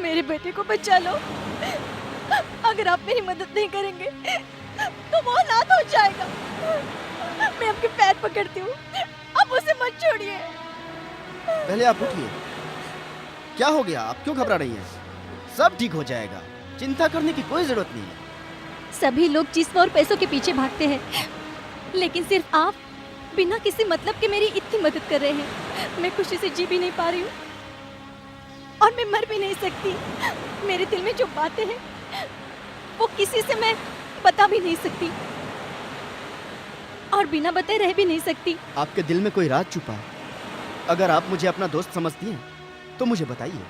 मेरे बेटे को बचा लो। अगर आप मेरी मदद नहीं करेंगे तो वो अनाथ हो जाएगा। मैं आपके पैर पकड़ती हूँ, आप उसे मत छोड़िए। पहले आप उठिए। क्या हो गया? आप क्यों घबरा रही हैं? सब ठीक हो जाएगा, चिंता करने की कोई जरूरत नहीं है। सभी लोग जिस्म और पैसों के पीछे भागते हैं, लेकिन सिर्फ आप बिना किसी मतलब के मेरी इतनी मदद कर रहे हैं। मैं खुशी से जी भी नहीं पा रही हूँ और मैं मर भी नहीं सकती। मेरे दिल में जो बातें हैं वो किसी से मैं बता भी नहीं सकती और बिना बताए रह भी नहीं सकती। आपके दिल में कोई राज छुपा है? अगर आप मुझे अपना दोस्त समझती हैं तो मुझे बताइए।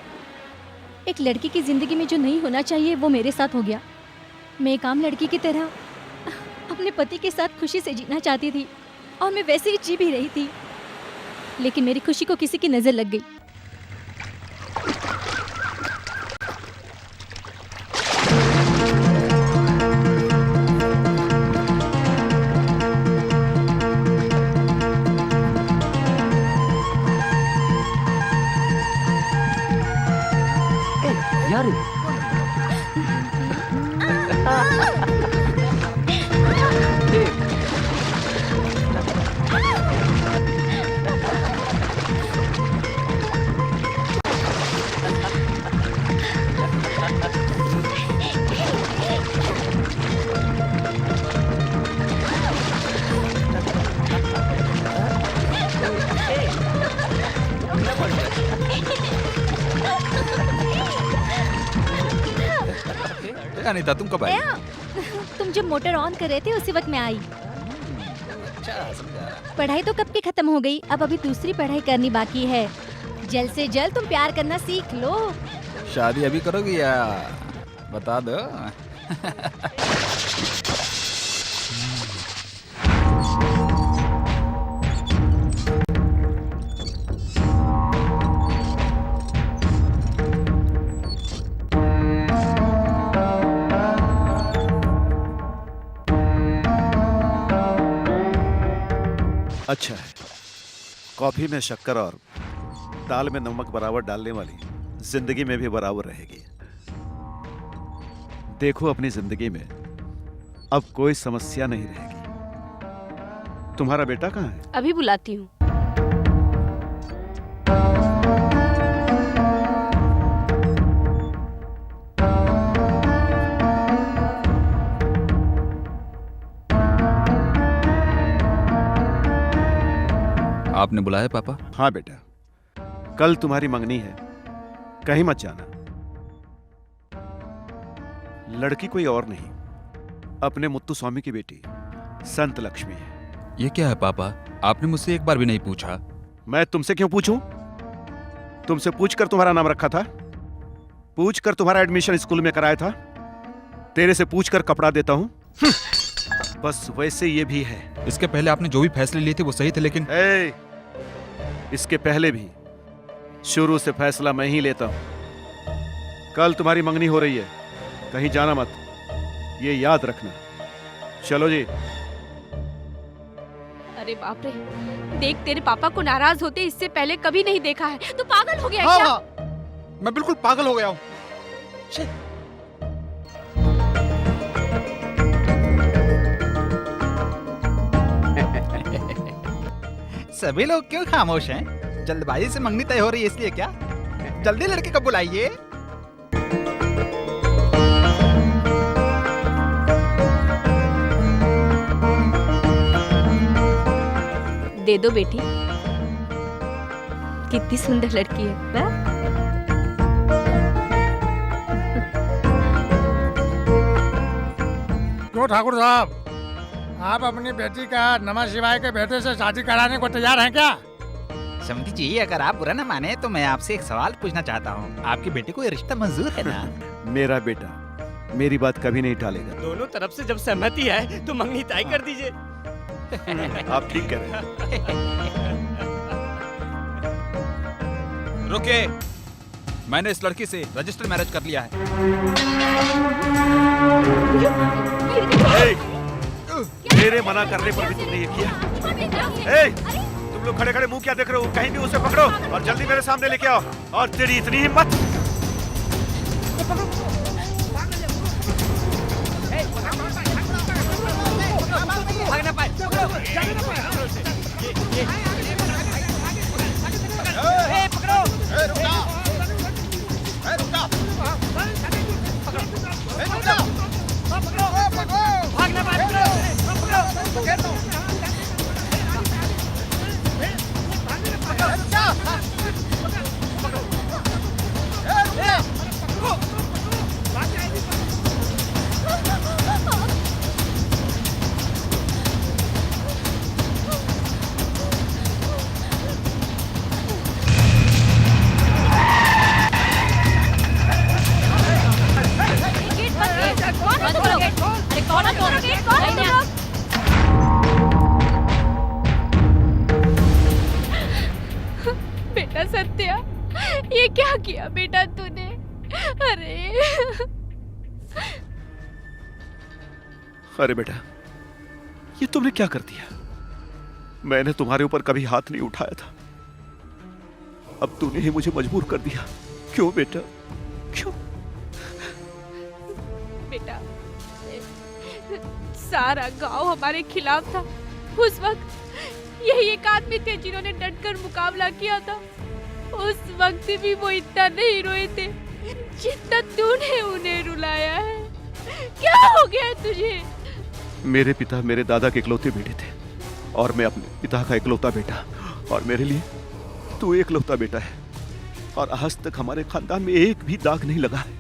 एक लड़की की जिंदगी में जो नहीं होना चाहिए वो मेरे साथ हो गया। मैं एक आम लड़की की तरह अपने पति के साथ खुशी से जीना चाहती थी और मैं वैसे ही जी भी रही थी, लेकिन मेरी खुशी को किसी की नजर लग गई। यार अनीता, तुम कब आई? तुम जब मोटर ऑन कर रहे थे उसी वक्त मैं आई। अच्छा समझा। पढ़ाई तो कब की खत्म हो गई, अब अभी दूसरी पढ़ाई करनी बाकी है। जल्द से जल्द तुम प्यार करना सीख लो। शादी अभी करोगी या बता दो। अच्छा है, कॉफी में शक्कर और दाल में नमक बराबर डालने वाली जिंदगी में भी बराबर रहेगी। देखो अपनी जिंदगी में अब कोई समस्या नहीं रहेगी। तुम्हारा बेटा कहाँ है? अभी बुलाती हूँ। आपने बुलाया पापा? हाँ बेटा, कल तुम्हारी मंगनी है, कहीं मत जाना। लड़की कोई और नहीं, अपने मुत्तु स्वामी की बेटी संत लक्ष्मी है। ये क्या है पापा, आपने मुझसे एक बार भी नहीं पूछा। मैं तुमसे क्यों पूछूं? तुमसे पूछकर तुम्हारा नाम रखा था, पूछकर तुम्हारा एडमिशन स्कूल में कराया था, तेरे से पूछकर कपड़ा देता हूं। बस वैसे ये भी है। इसके पहले आपने जो भी फैसले लिए थे वो सही थे, लेकिन इसके पहले भी शुरू से फैसला मैं ही लेता हूं। कल तुम्हारी मंगनी हो रही है, कहीं जाना मत, ये याद रखना। चलो जी। अरे बाप रे, देख तेरे पापा को नाराज होते इससे पहले कभी नहीं देखा है। तू पागल हो गया है क्या? हाँ, मैं बिल्कुल पागल हो गया हूँ। सभी लोग क्यों खामोश हैं? जल्दबाजी से मंगनी तय हो रही है इसलिए क्या? जल्दी लड़के को बुलाइए। दे दो बेटी, कितनी सुंदर लड़की है ना? क्यों ठाकुर साहब, आप अपनी बेटी का नमः शिवाय के बेटे से शादी कराने को तैयार हैं क्या? समझी जी, अगर आप बुरा न माने तो मैं आपसे एक सवाल पूछना चाहता हूँ। आपकी बेटी को ये रिश्ता मंजूर है ना? मेरा बेटा मेरी बात कभी नहीं टालेगा। दोनों तरफ से जब सहमति है तो मंगनी तय कर दीजिए। आप ठीक कह रहे हैं। रुके, मैंने इस लड़की से रजिस्टर मैरिज कर लिया है। मेरे मना करने पर भी तुमने ये किया? तुम लोग खड़े खड़े मुंह क्या देख रहे हो? कहीं भी उसे पकड़ो और जल्दी मेरे सामने लेके आओ। और तेरी इतनी हिम्मत! भागना पाए। पकड़ो। भागना बेटा सत्या, ये क्या किया बेटा तूने? अरे बेटा, ये तुमने क्या कर दिया? मैंने तुम्हारे ऊपर कभी हाथ नहीं उठाया था, अब तूने ही मुझे मजबूर कर दिया। क्यों बेटा, क्यों? बेटा, सारा गांव हमारे खिलाफ था। उस वक्त यही एक आदमी थे जिन्होंने डटकर मुकाबला किया था। उस वक्त भी वो इतना नहीं रोए थे जितना तूने उन्हें रुलाया है। क्या हो गया तुझे? मेरे पिता मेरे दादा के इकलौते बेटे थे और मैं अपने पिता का इकलौता बेटा, और मेरे लिए तू इकलौता बेटा है। और आज तक हमारे खानदान में एक भी दाग नहीं लगा है,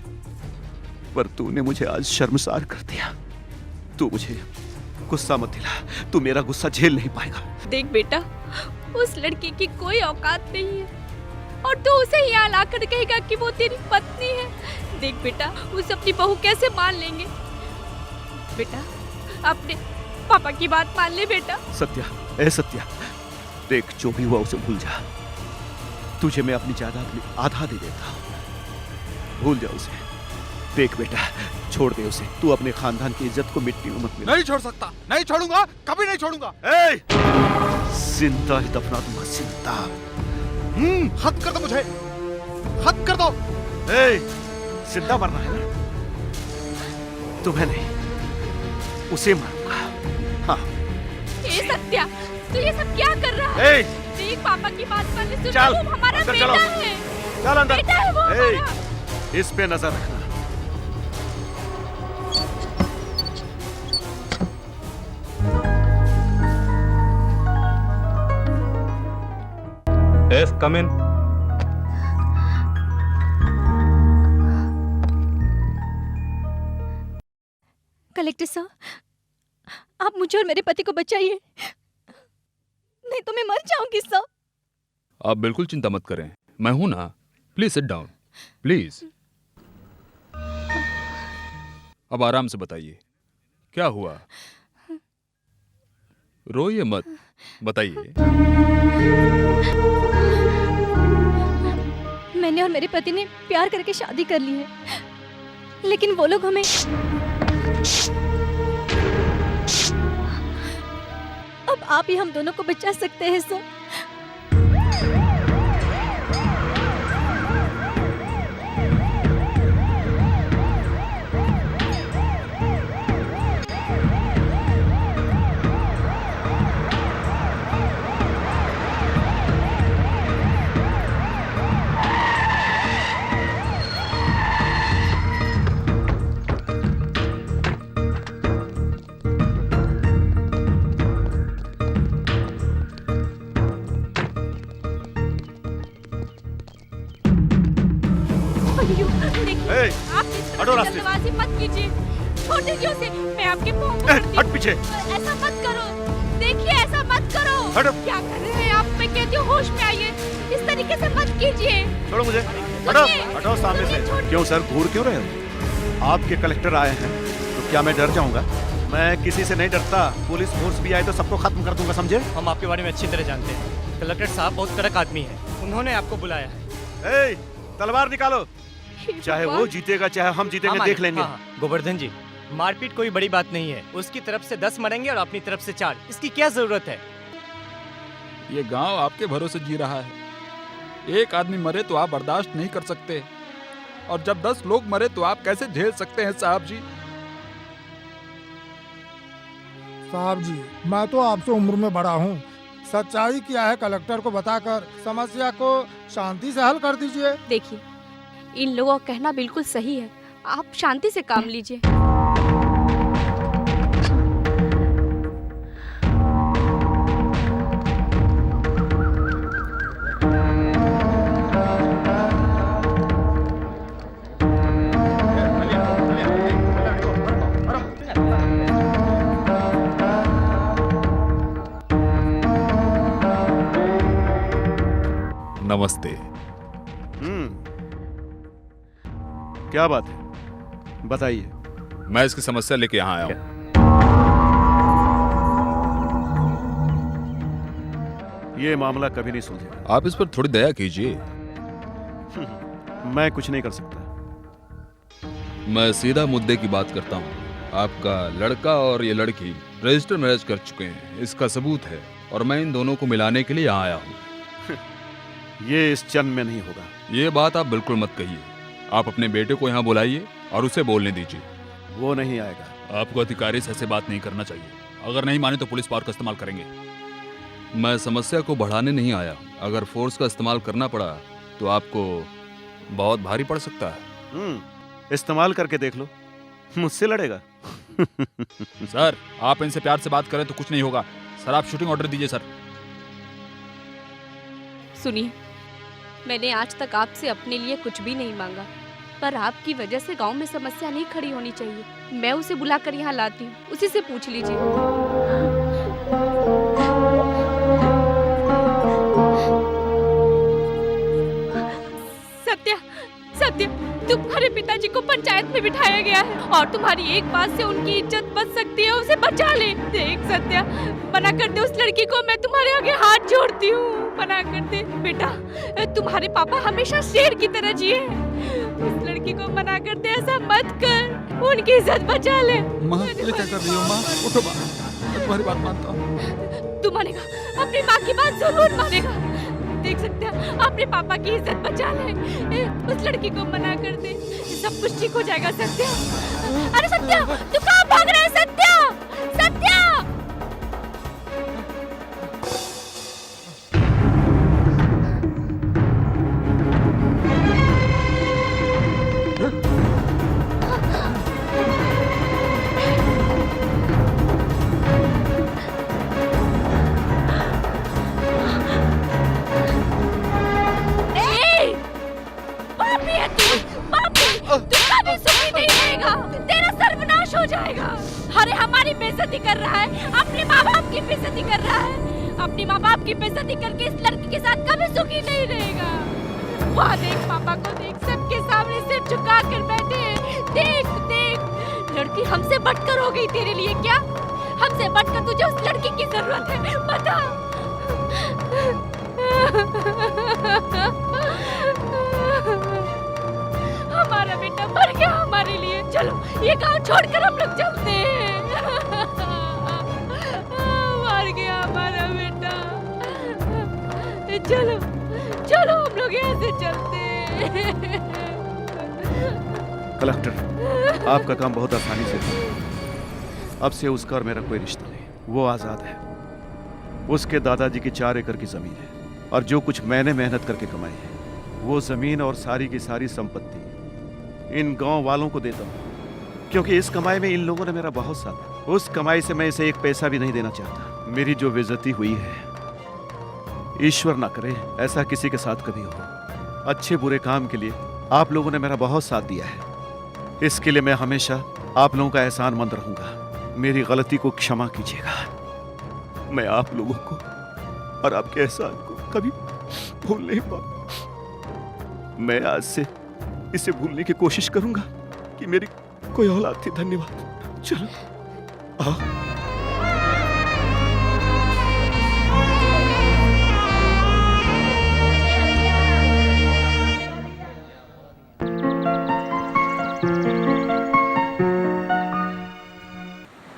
पर तूने मुझे आज शर्मसार कर दिया। तू मुझे गुस्सा मत दिला, तू मेरा गुस्सा झेल नहीं पाएगा। देख बेटा, उस लड़की की कोई औकात नहीं है और तू उसे यहाँ लाकर कहेगा कि वो तेरी पत्नी है। देख बेटा, उसे अपनी बहू कैसे मान लेंगे। बेटा, अपने पापा की बात मान ले बेटा। सत्या, ए सत्या, देख जो भी हुआ उसे भूल जा। तुझे मैं अपनी जायदाद में आधा दे देता हूँ, भूल जा उसे। देख बेटा, छोड़ दे उसे, तू अपने खानदान की इज्जत को मिट्टी में मत मिला। नहीं छोड़ सकता, नहीं छोड़ूंगा, कभी नहीं छोड़ूंगा। जिंदा ही दफना दूंगा, जिंदा। हद कर दो मुझे, हद कर दो। जिंदा मरना है ना? तुम्हें नहीं, उसे मारूंगा। हाँ। ए सत्या, तू ये सब क्या कर रहा है? देख पापा की बात मान ले, चल, वो हमारा अंदर बेटा चलो। है। चल अंदर। बेटा है वो हमारा। इस पे नजर रखना। Yes, come in. कलेक्टर साहब, आप मुझे और मेरे पति को बचाइए, नहीं तो मैं मर जाऊंगी साहब। आप बिल्कुल चिंता मत करें, मैं हूं ना। Please sit down, please. अब आराम से बताइए, क्या हुआ? रोइए मत, बताइए। मैंने और मेरे पति ने प्यार करके शादी कर ली है, लेकिन वो लोग हमें अब आप ही हम दोनों को बचा सकते हैं सर। हटो रास्ते से। जल्दबाजी मत कीजिए, छोड़ दीजिए उसे। मैं आपके पाँव पकड़ती हूँ। हट पीछे। ऐसा मत करो, देखिए ऐसा मत करो। हटो। क्या कर रहे हैं आप? मैं कहती हूँ होश में आइए, इस तरीके से मत कीजिए। छोड़ो मुझे, हटो, हटो सामने से। क्यों सर, घूर क्यों रहे हो? आपके कलेक्टर आए हैं तो क्या मैं डर जाऊंगा? मैं किसी से नहीं डरता। पुलिस फोर्स भी आए तो सबको खत्म कर दूंगा, समझे? हम आपके बारे में अच्छी तरह जानते हैं। कलेक्टर साहब बहुत कड़क आदमी है, उन्होंने आपको बुलाया है। तलवार निकालो, चाहे वो जीतेगा चाहे हम जीतेंगे, देख लेंगे। गोवर्धन जी, मारपीट कोई बड़ी बात नहीं है। उसकी तरफ से 10 मरेंगे और अपनी तरफ से 4, इसकी क्या जरूरत है? ये गांव आपके भरोसे जी रहा है। एक आदमी मरे तो आप बर्दाश्त नहीं कर सकते, और जब 10 लोग मरे तो आप कैसे झेल सकते हैं साहब जी? साहब जी, मैं तो आपसे उम्र में बड़ा हूँ। सच्चाई क्या है कलेक्टर को बताकर समस्या को शांति से हल कर दीजिए। देखिए, इन लोगों का कहना बिल्कुल सही है, आप शांति से काम लीजिए। नमस्ते। क्या बात है, बताइए। मैं इसकी समस्या लेके यहाँ आया हूँ। ये मामला कभी नहीं सुलझेगा। आप इस पर थोड़ी दया कीजिए। मैं कुछ नहीं कर सकता। मैं सीधा मुद्दे की बात करता हूँ। आपका लड़का और ये लड़की रजिस्टर मैरिज कर चुके हैं, इसका सबूत है, और मैं इन दोनों को मिलाने के लिए यहाँ आया हूँ। ये इस जन्म में नहीं होगा। ये बात आप बिल्कुल मत कहिए। आप अपने बेटे को यहाँ बुलाइए और उसे बोलने दीजिए। वो नहीं आएगा। आपको अधिकारी से ऐसे बात नहीं करना चाहिए। अगर नहीं माने तो पुलिस पावर का इस्तेमाल करेंगे। मैं समस्या को बढ़ाने नहीं आया। अगर फोर्स का इस्तेमाल करना पड़ा तो आपको बहुत भारी पड़ सकता है। इस्तेमाल करके देख लो, मुझसे लड़ेगा। सर, आप इनसे प्यार से बात करें तो कुछ नहीं होगा। सर, आप शूटिंग ऑर्डर दीजिए। सर, सुनिए, मैंने आज तक आपसे अपने लिए कुछ भी नहीं मांगा, पर आपकी वजह से गांव में समस्या नहीं खड़ी होनी चाहिए। मैं उसे बुलाकर यहाँ लाती हूँ, उसी से पूछ लीजिए। सत्या, सत्या, तुम्हारे पिताजी को पंचायत में बिठाया गया है और तुम्हारी एक बात से उनकी इज्जत बच सकती है, उसे बचा ले। देख सत्या, मना कर दे उस लड़की को, मैं तुम्हारे आगे हाथ जोड़ती हूँ, मना कर दे बेटा। तुम्हारे पापा हमेशा शेर की तरह जिए, उस लड़की को मना कर दे, ऐसा मत कर, उनकी इज्जत बचा ले। माँ ये क्या कर रही हो माँ? उठो माँ, मैं तुम्हारी बात मानता हूँ। तू मानेगा, अपनी माँ की बात जरूर मानेगा। देख सकते हैं, अपने पापा की इज्जत बचा ले, उस लड़की को मना कर दे, सब कुछ ठीक हो जाएगा। सत्या, अरे सत्या, तू कहाँ भाग रहा है? सत्या, सत्या! तेरा सर्वनाश हो जाएगा। अरे हमारी बेइज्जती कर रहा है, अपने माँ बाप की बेइज्जती कर रहा है, अपने माँ बाप की बेइज्जती करके इस लड़की के साथ कभी सुखी नहीं रहेगा। वहाँ देख, पापा को देख, सबके सामने सिर झुका कर बैठे हैं। देख देख, लड़की हमसे बढ़कर हो गई तेरे लिए। क्या हमसे बढ़कर तुझे उस लड़की की जरूरत है? बता। हमारा बेटा मर गया हमारे लिए। चलो ये गांव छोड़कर हम लोग चलते हैं। मर गया हमारा बेटा। चलो चलो हम लोग यहाँ से चलते हैं। कलेक्टर, आपका काम बहुत आसानी से था। अब से उसका और मेरा कोई रिश्ता नहीं, वो आजाद है। उसके दादाजी की 4 एकड़ की जमीन है और जो कुछ मैंने मेहनत करके कमाई है, वो जमीन और सारी की सारी संपत्ति इन गांव वालों को देता हूँ, क्योंकि इस कमाई में इन लोगों ने मेरा बहुत साथ दिया। उस कमाई से मैं इसे एक पैसा भी नहीं देना चाहता। मेरी जो बेइज्जती हुई है, ईश्वर ना करे ऐसा किसी के साथ कभी हो। अच्छे बुरे काम के लिए आप लोगों ने मेरा बहुत साथ दिया है, इसके लिए मैं हमेशा आप लोगों का एहसानमंद रहूंगा। मेरी गलती को क्षमा कीजिएगा। मैं आप लोगों को और आपके एहसान को कभी भूल नहीं पाऊंगा। मैं आज से इसे भूलने की कोशिश करूंगा कि मेरी कोई औलाद थी। धन्यवाद। चलो आओ।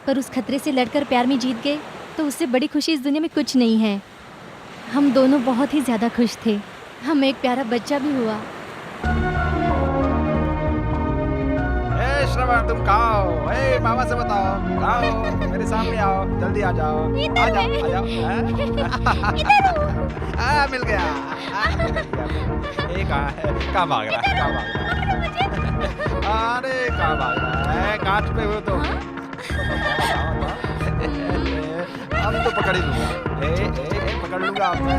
पर उस खतरे से लड़कर प्यार में जीत गए तो उससे बड़ी खुशी इस दुनिया में कुछ नहीं है। हम दोनों बहुत ही ज्यादा खुश थे। हमें एक प्यारा बच्चा भी हुआ। श्रवण, तुम कहाँ हो? ए, मामा से बताओ, आओ मेरे सामने आओ, जल्दी आ जाओ, आ जाओ, आ जाओ। मिल गया। कहाँ है? कहाँ भाग रहा है? कहाँ भाग रहा है? अरे कहाँ भाग रहा है? कांच पे हो तुम। हम तो पकड़ ही लूंगा। ए, पकड़ लूंगा आपने।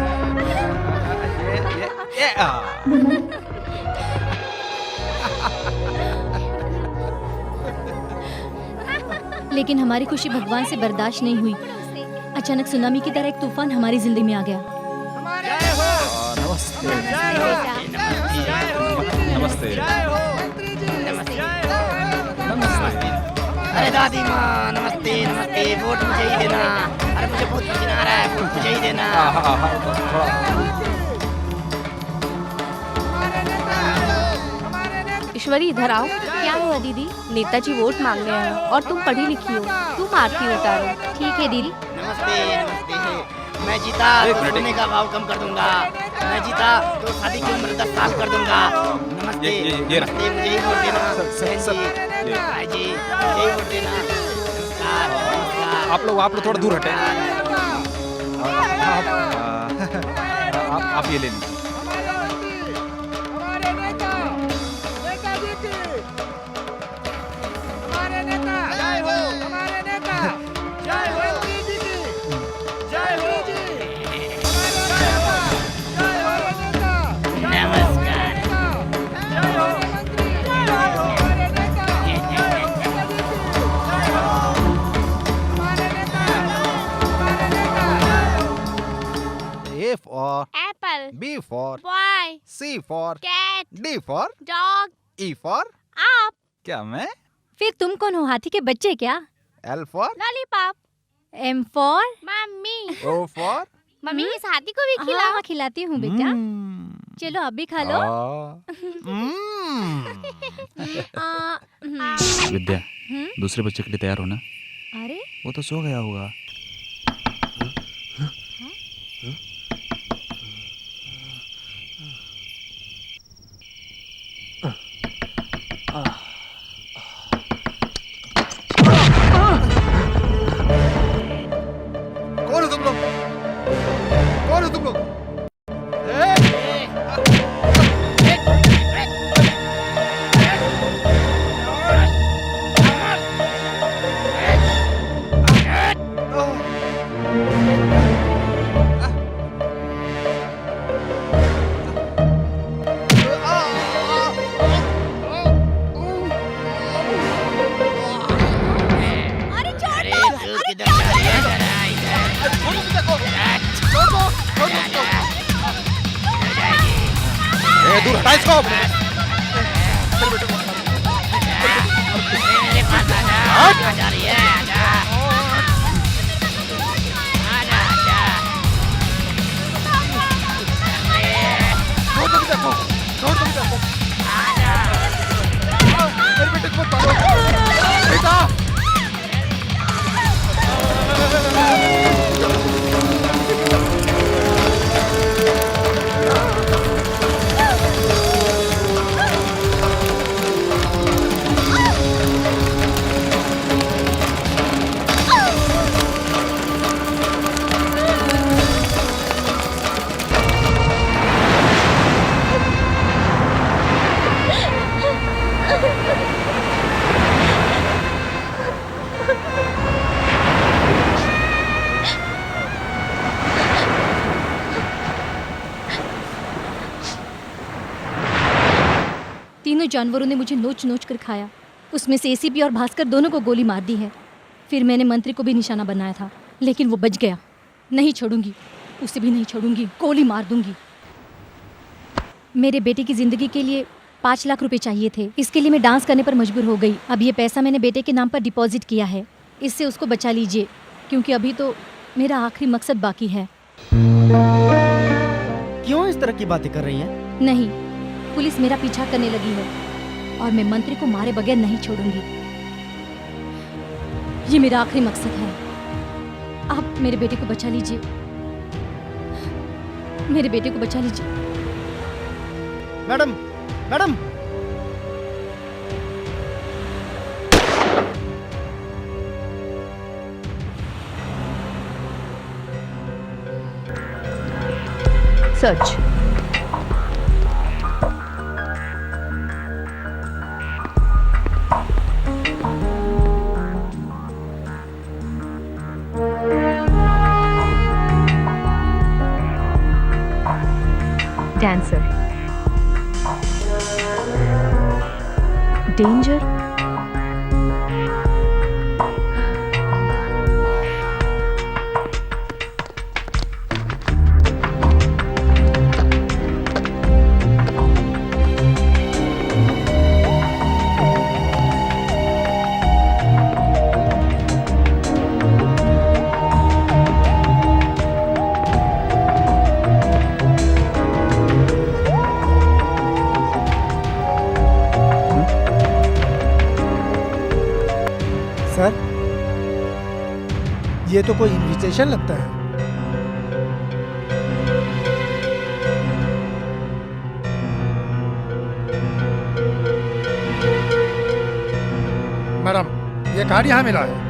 लेकिन हमारी खुशी भगवान से बर्दाश्त नहीं हुई। अचानक सुनामी की तरह एक तूफान हमारी जिंदगी में आ गया। नमस्ते। नमस्ते। अरे दादी माँ, नमस्ते नमस्ते। वोट मुझे ही देना। अरे मुझे बहुत पसीना आ रहा है, वोट मुझे ही देना। ईश्वरी इधर आओ। क्या हुआ दीदी? नेताजी वोट मांग रहे हैं और तुम पढ़ी लिखी हो, तुम आरती उतारो। ठीक है दीदी। नमस्ते नमस्ते। मैं जीता तो सोने का भाव कम कर दूंगा। मैं जीता तो शादी की उम्र 10 साल कर दूंगा। नमस्ते नमस्ते। मुझे ही वोट देना। बहन जी, भाई जी, मुझे ही वोट देना। नमस्कार नमस्कार। आप लोग थोड़ा दूर हटे। आप ये ले लीजिए। Apple. B for boy, C for cat, D for dog, E for आप, क्या मैं फिर तुम कौन हो, हाथी के बच्चे क्या? L for lollipop, M for mummy, O for mummy इस हाथी को भी हाँ, खिलाओ। हाँ, खिलाती हूँ बेटा। चलो अब भी खा लो। विद्या दूसरे बच्चे के लिए तैयार हो ना? अरे वो तो सो गया होगा। कौन हो तुम लोग? कौन हो तुम लोग? अरे छोड़ दो, तू किधर जा रही है? जरा इधर। दूर हटा इसको। मेरे पास आजा। कहाँ जा रही है? आजा। आजा, आजा। छोड़ दो बेटा को, छोड़ दो बेटा को। आजा। मेरे बेटे को पकड़ो। बेटा तीनों जानवरों ने मुझे नोच नोच कर खाया। उसमें से एसीपी और भास्कर दोनों को गोली मार दी है। फिर मैंने मंत्री को भी निशाना बनाया था, लेकिन वो बच गया। नहीं छोड़ूंगी, उसे भी नहीं छोड़ूंगी, गोली मार दूंगी। मेरे बेटे की जिंदगी के लिए 5 लाख रुपए चाहिए थे। इसके लिए मैं डांस करने पर मजबूर हो गई। अब ये पैसा मैंने बेटे के नाम पर डिपॉजिट किया है। इससे उसको बचा लीजिए, क्योंकि अभी तो मेरा आखिरी मकसद बाकी है। क्यों इस तरह की बातें कर रही हैं? नहीं, पुलिस मेरा पीछा करने लगी है और मैं मंत्री को मारे बगैर नहीं छोड़ूंगी। ये मेरा आखिरी मकसद है। आप मेरे बेटे को बचा लीजिए, मेरे बेटे को बचा लीजिए। Madam, madam, search. Dancer. Danger. Sir, ये तो कोई इनविटेशन लगता है। मैडम, ये कार्ड यहाँ मिला है।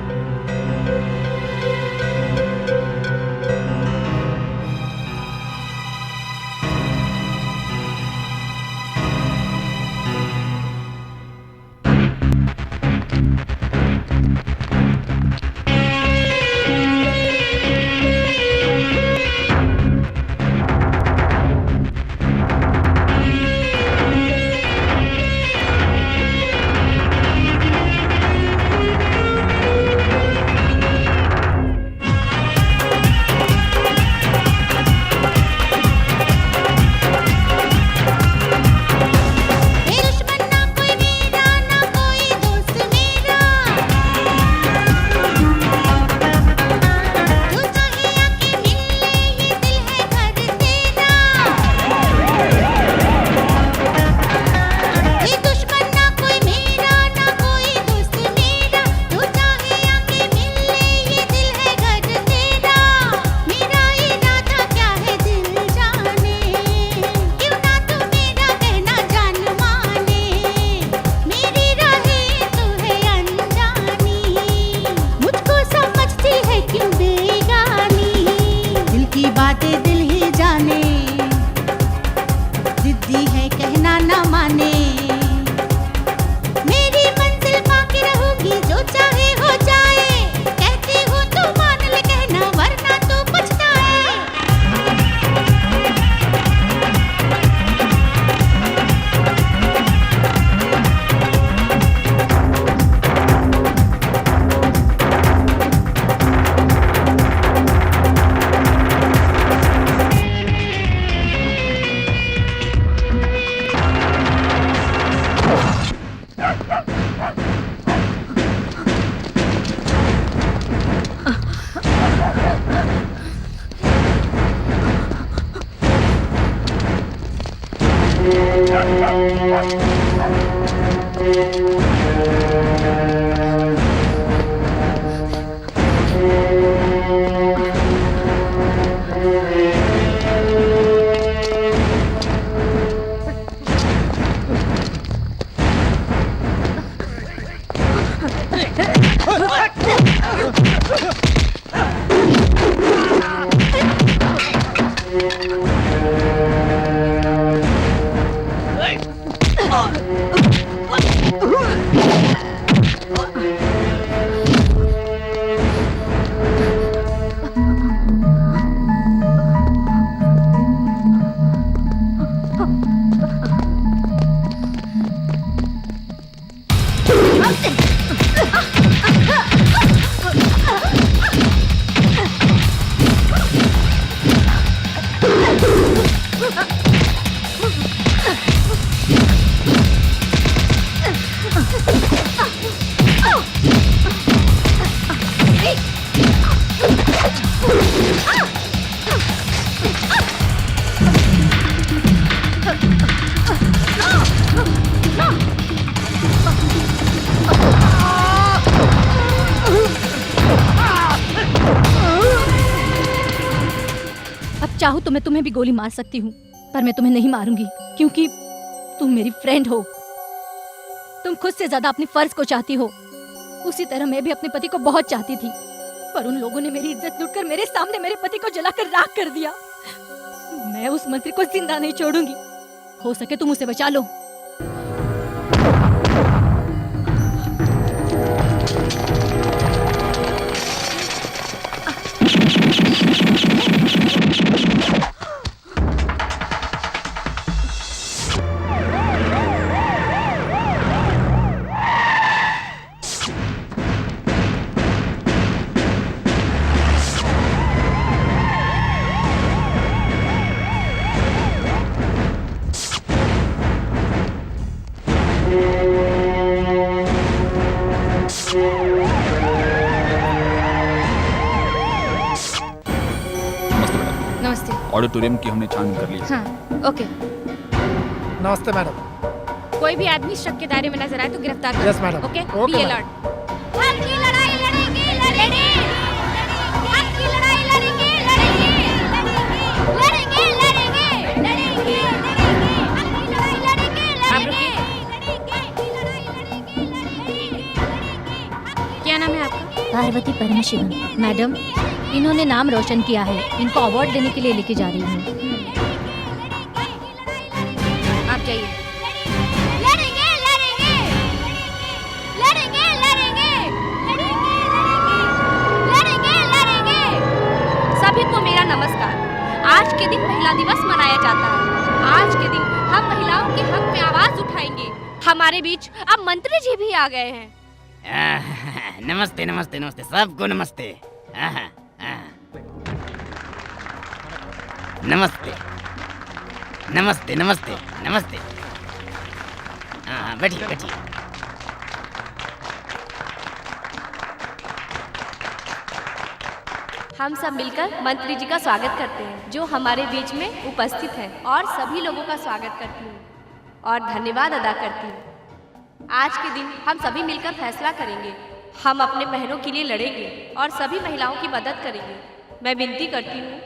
चाहूँ तो मैं तुम्हें भी गोली मार सकती हूँ, पर मैं तुम्हें नहीं मारूंगी क्योंकि तुम मेरी फ्रेंड हो। तुम खुद से ज्यादा अपने फर्ज को चाहती हो। उसी तरह मैं भी अपने पति को बहुत चाहती थी, पर उन लोगों ने मेरी इज्जत लूटकर मेरे सामने मेरे पति को जलाकर राख कर दिया। मैं उस मंत्री को जिंदा नहीं छोड़ूंगी। हो सके तुम उसे बचा लो। ऑडिटोरियम की हमने छानबीन कर ली। हाँ, ओके। नमस्ते मैडम। कोई भी आदमी शक के दायरे में नजर आए तो गिरफ्तार करो। Yes madam. ओके, ओके बी मैडम। अलर्ट। हक की लड़ाई लड़ेंगे, लड़ेंगे। हक की लड़ाई लड़ेंगे, लड़ेंगे। लड़ेंगे, लड़ेंगे, लड़ेंगे। हक की लड़ाई लड़ेंगे, लड़ेंगे। क्या नाम है आपका? पार्वती परमशिवम। मैडम, इन्होंने नाम रोशन किया है। इनको अवार्ड देने के लिए लेके जा रही हूँ। आप जाइए। लड़ेंगे, लड़ेंगे। लड़ेंगे, लड़ेंगे। लड़ेंगे, लड़ेंगे। सभी को मेरा नमस्कार। आज के दिन महिला दिवस मनाया जाता है। आज के दिन हम महिलाओं के हक में आवाज उठाएंगे। हमारे बीच अब मंत्री जी भी आ गए हैं। नमस्ते नमस्ते नमस्ते, सबको नमस्ते। नमस्ते नमस्ते नमस्ते नमस्ते। हाँ, बैठिए बैठिए। हम सब मिलकर मंत्री जी का स्वागत करते हैं जो हमारे बीच में उपस्थित हैं, और सभी लोगों का स्वागत करती हूँ और धन्यवाद अदा करती हूँ। आज के दिन हम सभी मिलकर फैसला करेंगे। हम अपने बहनों के लिए लड़ेंगे और सभी महिलाओं की मदद करेंगे। मैं विनती करती हूँ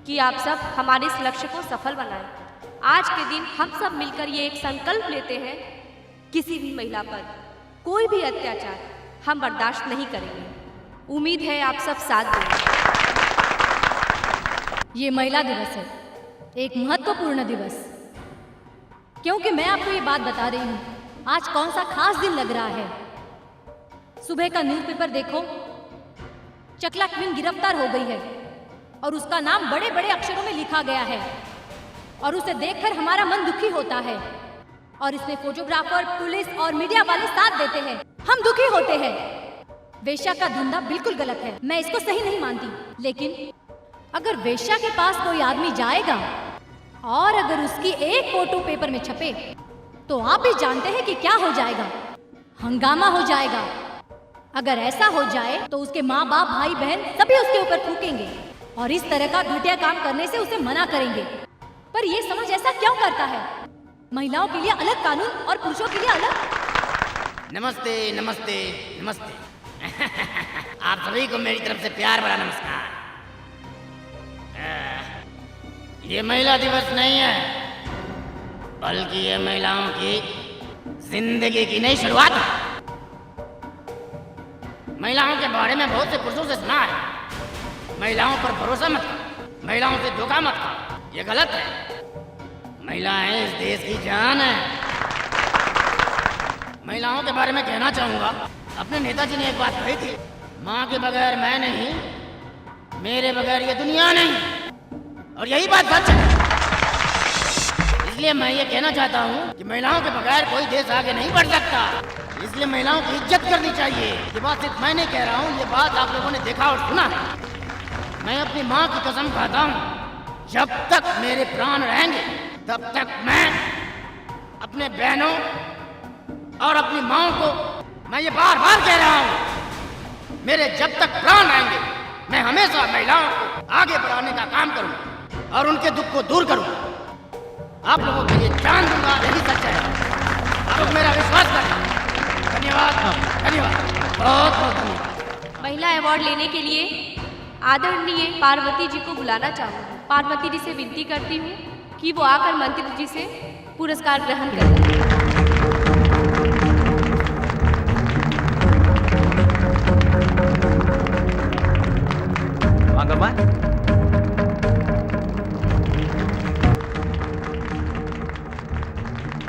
कि आप सब हमारे इस लक्ष्य को सफल बनाएं। आज के दिन हम सब मिलकर ये एक संकल्प लेते हैं, किसी भी महिला पर कोई भी अत्याचार हम बर्दाश्त नहीं करेंगे। उम्मीद है आप सब साथ देंगे। ये महिला दिवस है, एक महत्वपूर्ण दिवस, क्योंकि मैं आपको ये बात बता रही हूँ आज कौन सा खास दिन लग रहा है। सुबह का न्यूज़पेपर देखो, चकला क्वीन गिरफ्तार हो गई है और उसका नाम बड़े बड़े अक्षरों में लिखा गया है और उसे देखकर हमारा मन दुखी होता है। और इसमें फोटोग्राफर, पुलिस और मीडिया वाले साथ देते हैं, हम दुखी होते हैं। वेश्या का धंधा बिल्कुल गलत है, मैं इसको सही नहीं मानती। लेकिन अगर वेश्या के पास कोई आदमी जाएगा और अगर उसकी एक फोटो पेपर में छपे तो आप भी जानते हैं कि क्या हो जाएगा, हंगामा हो जाएगा। अगर ऐसा हो जाए तो उसके माँ बाप, भाई बहन सभी उसके ऊपर थूकेंगे और इस तरह का घटिया काम करने से उसे मना करेंगे। पर ये समाज ऐसा क्यों करता है? महिलाओं के लिए अलग कानून और पुरुषों के लिए अलग। नमस्ते नमस्ते नमस्ते। आप सभी को मेरी तरफ से प्यार भरा नमस्कार। ये महिला दिवस नहीं है, बल्कि ये महिलाओं की जिंदगी की नई शुरुआत है। महिलाओं के बारे में बहुत से पुरुषों से सुना है, महिलाओं पर भरोसा मत करो, महिलाओं से धोखा मत करो, ये गलत है। महिलाएं इस देश की जान है। महिलाओं के बारे में कहना चाहूंगा, अपने नेताजी ने एक बात कही थी, माँ के बगैर मैं नहीं, मेरे बगैर ये दुनिया नहीं, और यही बात सच है। इसलिए मैं ये कहना चाहता हूँ कि महिलाओं के बगैर कोई देश आगे नहीं बढ़ सकता, इसलिए महिलाओं की इज्जत करनी चाहिए। ये बात सिर्फ मैं नहीं कह रहा हूँ, ये बात आप लोगों ने देखा और सुना है। मैं अपनी माँ की कसम खाता हूँ, जब तक मेरे प्राण रहेंगे तब तक मैं अपने बहनों और अपनी माँ को, मैं ये बार बार कह रहा हूँ, मेरे जब तक प्राण रहेंगे मैं हमेशा महिलाओं को आगे बढ़ाने का काम करूँगा और उनके दुख को दूर करूँगा। आप लोगों के लिए जान दूंगा, यही सच है। आप लोग मेरा विश्वास करें। धन्यवाद, धन्यवाद, बहुत बहुत धन्यवाद। महिला अवार्ड लेने के लिए आदरणीय पार्वती जी को बुलाना चाहूँगी। पार्वती जी से विनती करती हूँ कि वो आकर मंत्री जी से पुरस्कार ग्रहण करें।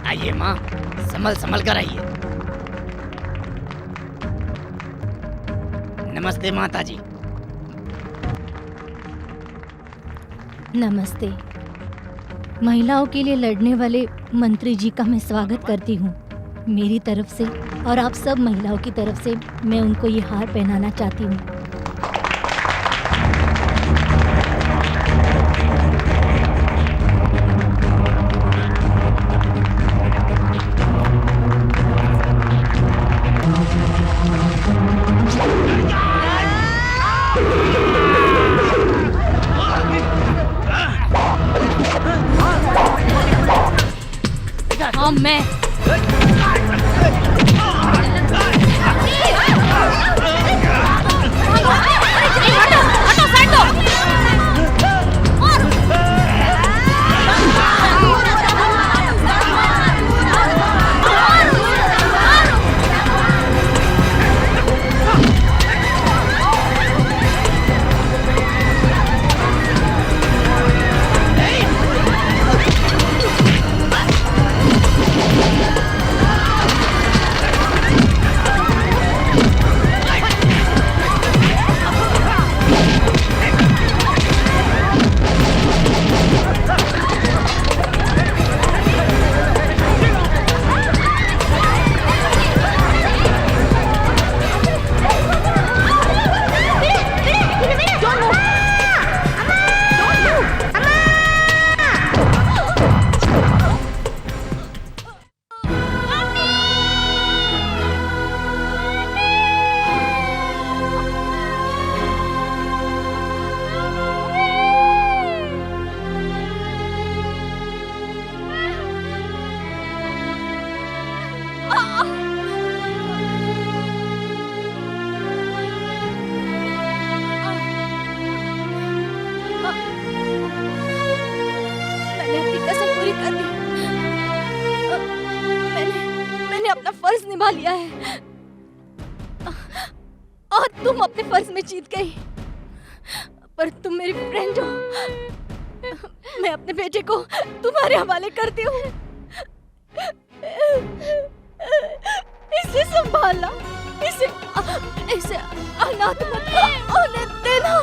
आइए माँ, संभल संभल कर आइए। नमस्ते माता जी। नमस्ते। महिलाओं के लिए लड़ने वाले मंत्री जी का मैं स्वागत करती हूँ मेरी तरफ से, और आप सब महिलाओं की तरफ से मैं उनको ये हार पहनाना चाहती हूँ। हाँ, मैं मैंने अपना फर्ज निभा लिया है और तुम अपने फर्ज में जीत गई, पर तुम मेरी फ्रेंड हो। मैं अपने बेटे को तुम्हारे हवाले करती हूँ। इसे संभालना, इसे अनाथ मत होने देना।